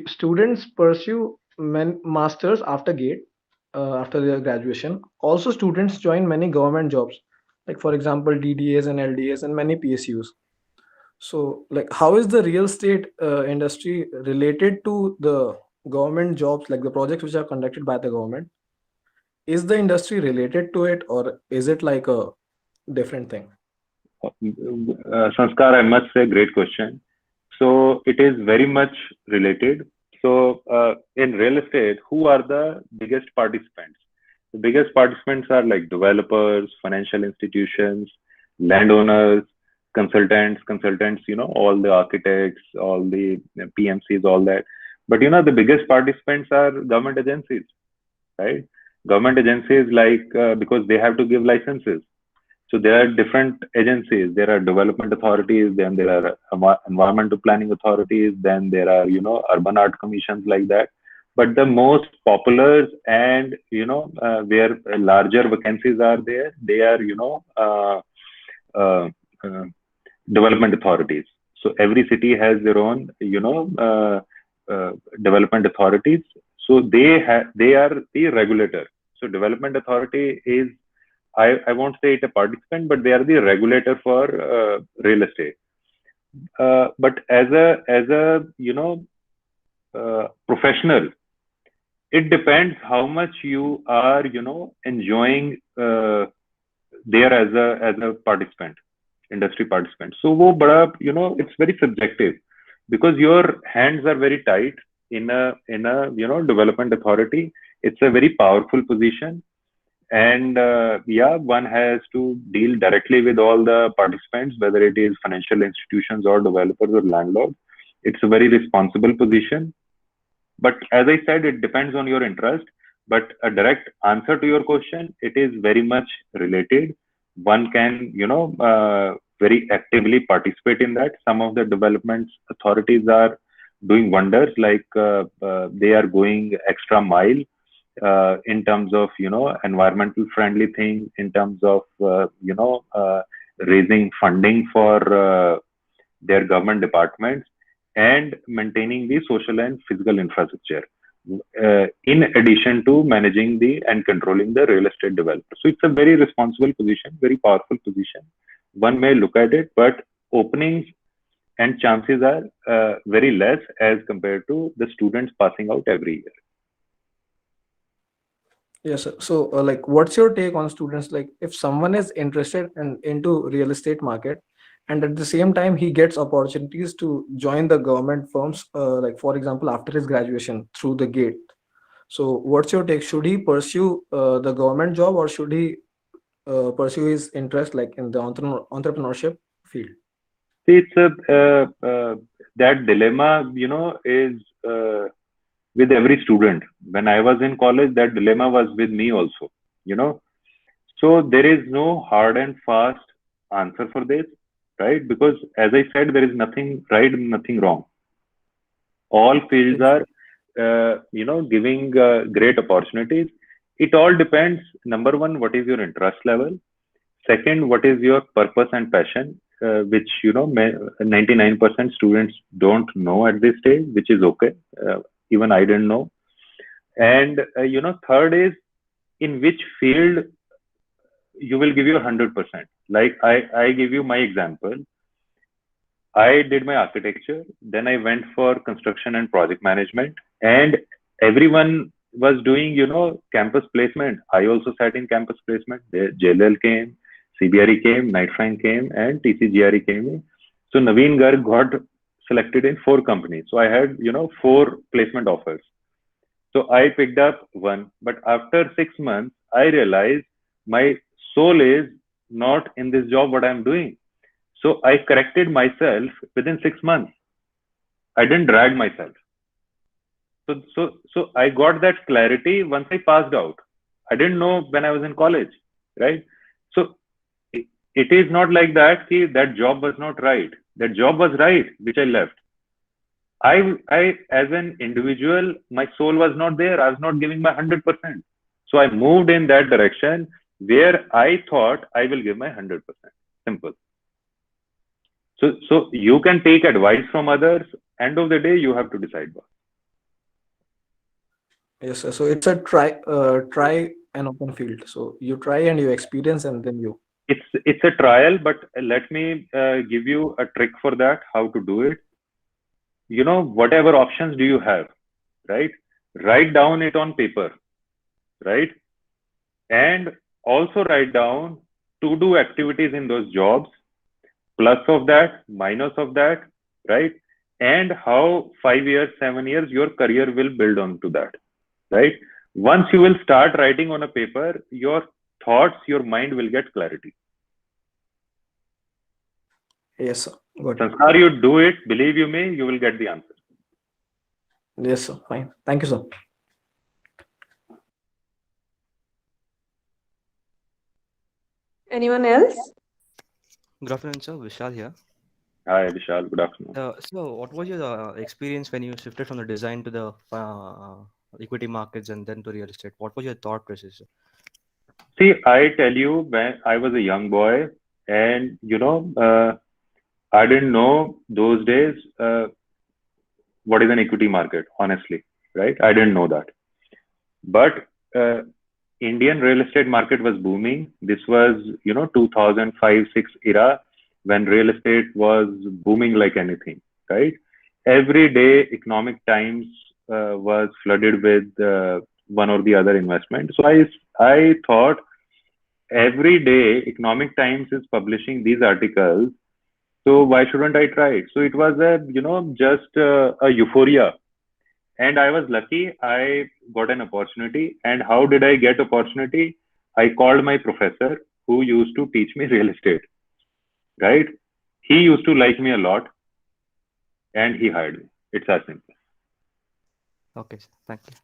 students pursue masters after GATE, after their graduation. Also, students join many government jobs, like for example, DDAs and LDAs and many PSUs. So, like, how is the real estate industry related to the government jobs, like the projects which are conducted by the government? Is the industry related to it, or is it like a different thing? Sanskar, I must say, great question. So it is very much related. So in real estate, who are the biggest participants? The biggest participants are like developers, financial institutions, landowners, consultants, all the architects, all the PMCs, all that. But the biggest participants are government agencies, right? Government agencies, like because they have to give licenses. So there are different agencies. There are development authorities, then there are environmental planning authorities, then there are urban art commissions, like that. But the most popular and where larger vacancies are there, they are uh, uh, development authorities. So every city has their own development authorities. So they are the regulator. So development authority is, I won't say it a participant, but they are the regulator for real estate. But as a professional, it depends how much you are enjoying there as a participant, industry participant. So wo bada, it's very subjective, because your hands are very tight in a development authority. It's a very powerful position. And one has to deal directly with all the participants, whether it is financial institutions or developers or landlords. It's a very responsible position. But as I said, it depends on your interest. But a direct answer to your question, it is very much related. One can, very actively participate in that. Some of the development authorities are doing wonders, like they are going extra mile in terms of environmental friendly things, in terms of raising funding for their government departments, and maintaining the social and physical infrastructure, in addition to managing and controlling the real estate developer. So it's a very responsible position, very powerful position. One may look at it, but openings and chances are very less as compared to the students passing out every year. Yes, sir. So, like, what's your take on students? Like, if someone is interested and into real estate market, and at the same time he gets opportunities to join the government firms, like for example, after his graduation through the gate. So, what's your take? Should he pursue the government job, or should he pursue his interest like in the entrepreneurship field? See, it's that dilemma, is with every student. When I was in college, that dilemma was with me also, So there is no hard and fast answer for this, right? Because as I said, there is nothing right and nothing wrong. All fields are, giving great opportunities. It all depends. Number one, what is your interest level? Second, what is your purpose and passion? Which 99% students don't know at this stage, which is okay. Even I didn't know. And third is, in which field you will give your 100%. Like I give you my example. I did my architecture, then I went for construction and project management, and everyone was doing campus placement. I also sat in campus placement. JLL came, CBRE came, Knight Frank came, and TCGRE came. So Naveen Garg got selected in 4 companies. So I had 4 placement offers. So I picked up one, but after 6 months, I realized my soul is not in this job what I'm doing. So I corrected myself within 6 months. I didn't drag myself. So I got that clarity once I passed out. I didn't know when I was in college, right? So it is not like that. That job was not right. That job was right, which I left. I as an individual, my soul was not there. I was not giving my 100%. So I moved in that direction where I thought I will give my 100%. Simple. So you can take advice from others. End of the day, you have to decide what. Yes, sir. So it's a try and open field. So you try and you experience, and then you. It's a trial, but let me give you a trick for that. How to do it? Whatever options do you have, right? Write down it on paper, right? And also write down to-do activities in those jobs, plus of that, minus of that, right? And how 5 years, 7 years, your career will build onto that, right? Once you will start writing on a paper, your thoughts, your mind will get clarity. Yes, sir. Got it. Sanskar, you do it, believe you me, you will get the answer. Yes, sir. Fine. Thank you, sir. Anyone else? Good afternoon, sir. Vishal here. Hi, Vishal. Good afternoon. So, what was your experience when you shifted from the design to the equity markets and then to real estate? What was your thought process? See, I tell you, when I was a young boy, and I didn't know those days what is an equity market, honestly, right? I didn't know that. But Indian real estate market was booming. This was, 2005-6 era when real estate was booming like anything, right? Every day, Economic Times was flooded with one or the other investment. So I thought every day Economic Times is publishing these articles. So why shouldn't I try it? So it was just a euphoria, and I was lucky. I got an opportunity. And how did I get opportunity? I called my professor who used to teach me real estate, right? He used to like me a lot, and he hired me. It's as simple. Okay, sir. Thank you.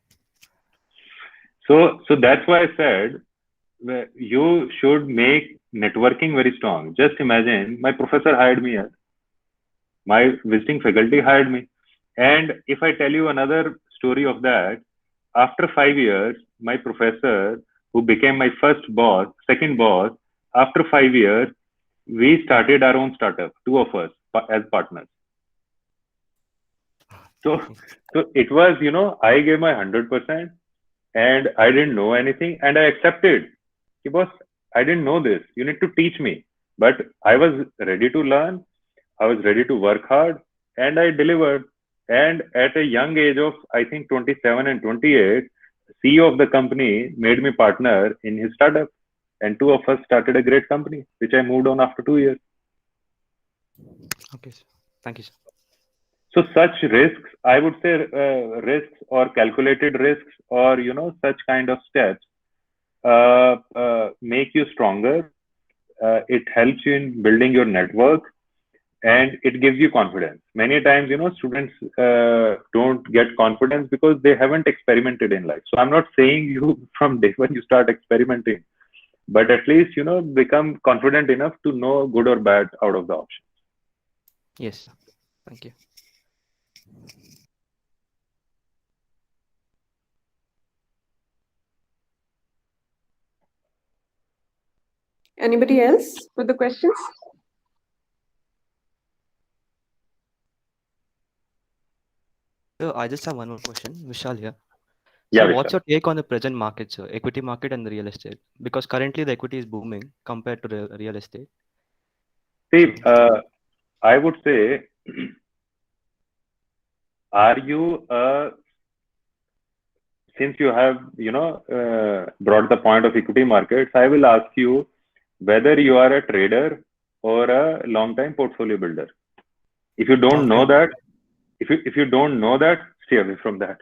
So that's why I said you should make networking very strong. Just imagine, my professor hired me, my visiting faculty hired me. And if I tell you another story of that, after 5 years, my professor, who became my second boss, after 5 years, we started our own startup, two of us as partners. So it was, I gave my 100% and I didn't know anything and I accepted. Boss, I didn't know this. You need to teach me. But I was ready to learn. I was ready to work hard and I delivered. And at a young age of, I think, 27 and 28, CEO of the company made me partner in his startup. And two of us started a great company, which I moved on after 2 years. Okay, sir. Thank you, sir. So such risks, I would say risks or calculated risks or, such kind of steps make you stronger. It helps you in building your network and it gives you confidence. Many times, students don't get confidence because they haven't experimented in life. So I'm not saying you from day one you start experimenting, but at least, become confident enough to know good or bad out of the options. Yes, sir. Thank you. Anybody else with the questions? So I just have one more question, Vishal here. Yeah, So what's Vishal. your take on the present market, sir? Equity market and the real estate? Because currently the equity is booming compared to the real estate. See, I would say, are you, since you have, brought the point of equity markets, I will ask you whether you are a trader or a long-time portfolio builder. If you don't know that, if you don't know that, stay away from that.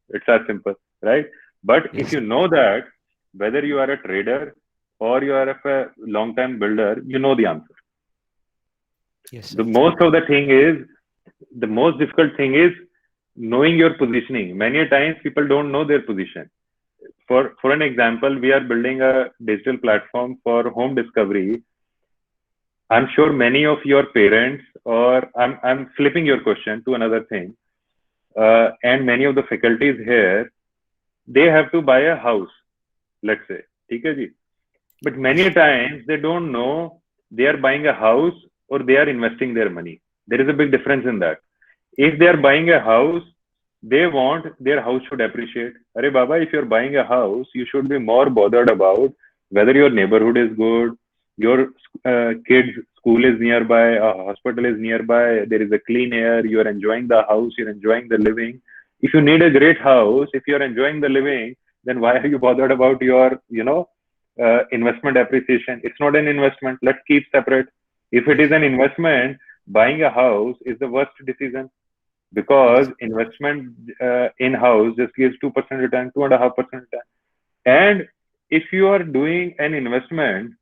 It's as simple, right? But if you know that, whether you are a trader or you are a long-time builder, you know the answer. Yes, The most difficult thing is knowing your positioning. Many times people don't know their position. For an example, we are building a digital platform for home discovery. I'm sure many of your parents, or I'm flipping your question to another thing, and many of the faculties here, they have to buy a house, let's say. ठीक है जी? But many times they don't know they are buying a house or they are investing their money. There is a big difference in that. If they are buying a house, they want their house should appreciate. Arey Baba, if you're buying a house, you should be more bothered about whether your neighborhood is good, your kids' school is nearby, a hospital is nearby, there is a clean air, you're enjoying the house, you're enjoying the living. If you need a great house, if you're enjoying the living, then why are you bothered about your, investment appreciation? It's not an investment. Let's keep separate. If it is an investment, buying a house is the worst decision because investment in house just gives 2% return, 2.5% return. And if you are doing an investment,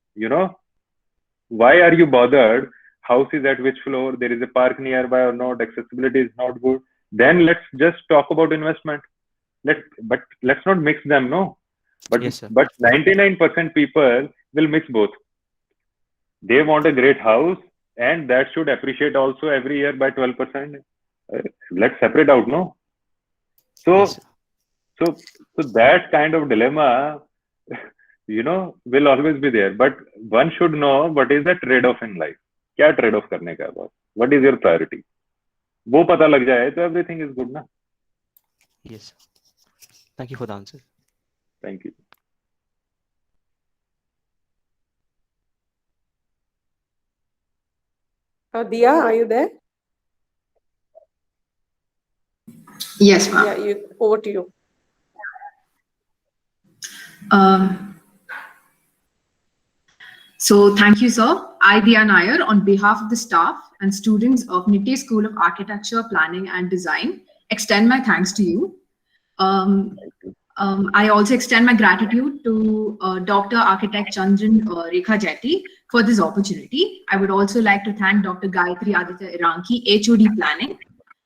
why are you bothered? House is at which floor? There is a park nearby or not? Accessibility is not good. then let's just talk about investment. But let's not mix them, no. But Yes, sir. but 99% people will mix both. They want a great house, and that should appreciate also every year by 12%. Let's separate out, no. So Yes, sir. so that kind of dilemma, will always be there. But one should know what is the trade-off in life. क्या trade-off करने का है? What is your priority? वो पता लग जाए तो everything is good, ना. Yes. Thank you for the answer. Thank you. Dia, are you there? Yes, ma'am. Yeah, over to you. So thank you, sir. I, Diya Nair, on behalf of the staff and students of Nitte School of Architecture, Planning and Design, extend my thanks to you. I also extend my gratitude to Dr. Architect Chandran Rekha Jetty for this opportunity. I would also like to thank Dr. Gayatri Aditya Iranki, HOD Planning,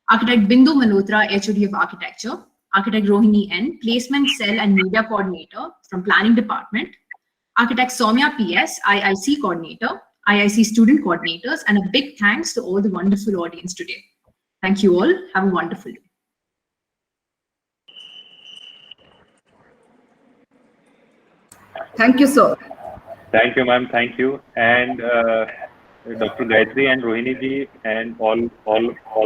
Architect Bindu Malhotra, HOD of Architecture, Architect Rohini N, Placement Cell and Media Coordinator from Planning Department, Architect Soumya PS, IIC Coordinator, IIC Student Coordinators, and a big thanks to all the wonderful audience today. Thank you all. Have a wonderful day. Thank you, sir. Thank you, ma'am. Thank you. And Dr. Gayatri and Rohini ji and all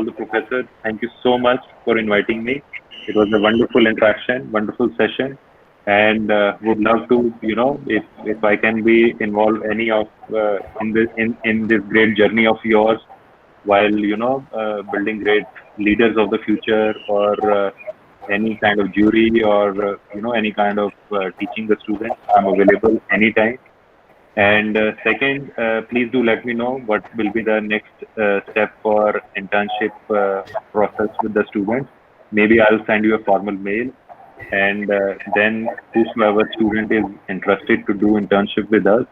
the professors, thank you so much for inviting me. It was a wonderful interaction, wonderful session, and would love to, if I can be involved any of in this great journey of yours, while building great leaders of the future, or any kind of jury, or any kind of teaching the students, I'm available anytime. And second, please do let me know what will be the next step for internship process with the students. Maybe I'll send you a formal mail, and then whosoever student is interested to do internship with us,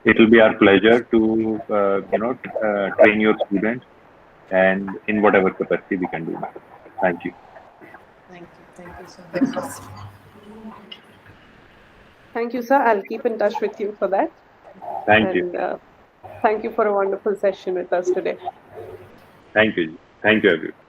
it will be our pleasure to train your students, and in whatever capacity we can do. Thank you. Thank you so much. Thank you, sir. I'll keep in touch with you for that. Thank you. Thank you for a wonderful session with us today. Thank you. Thank you, everyone.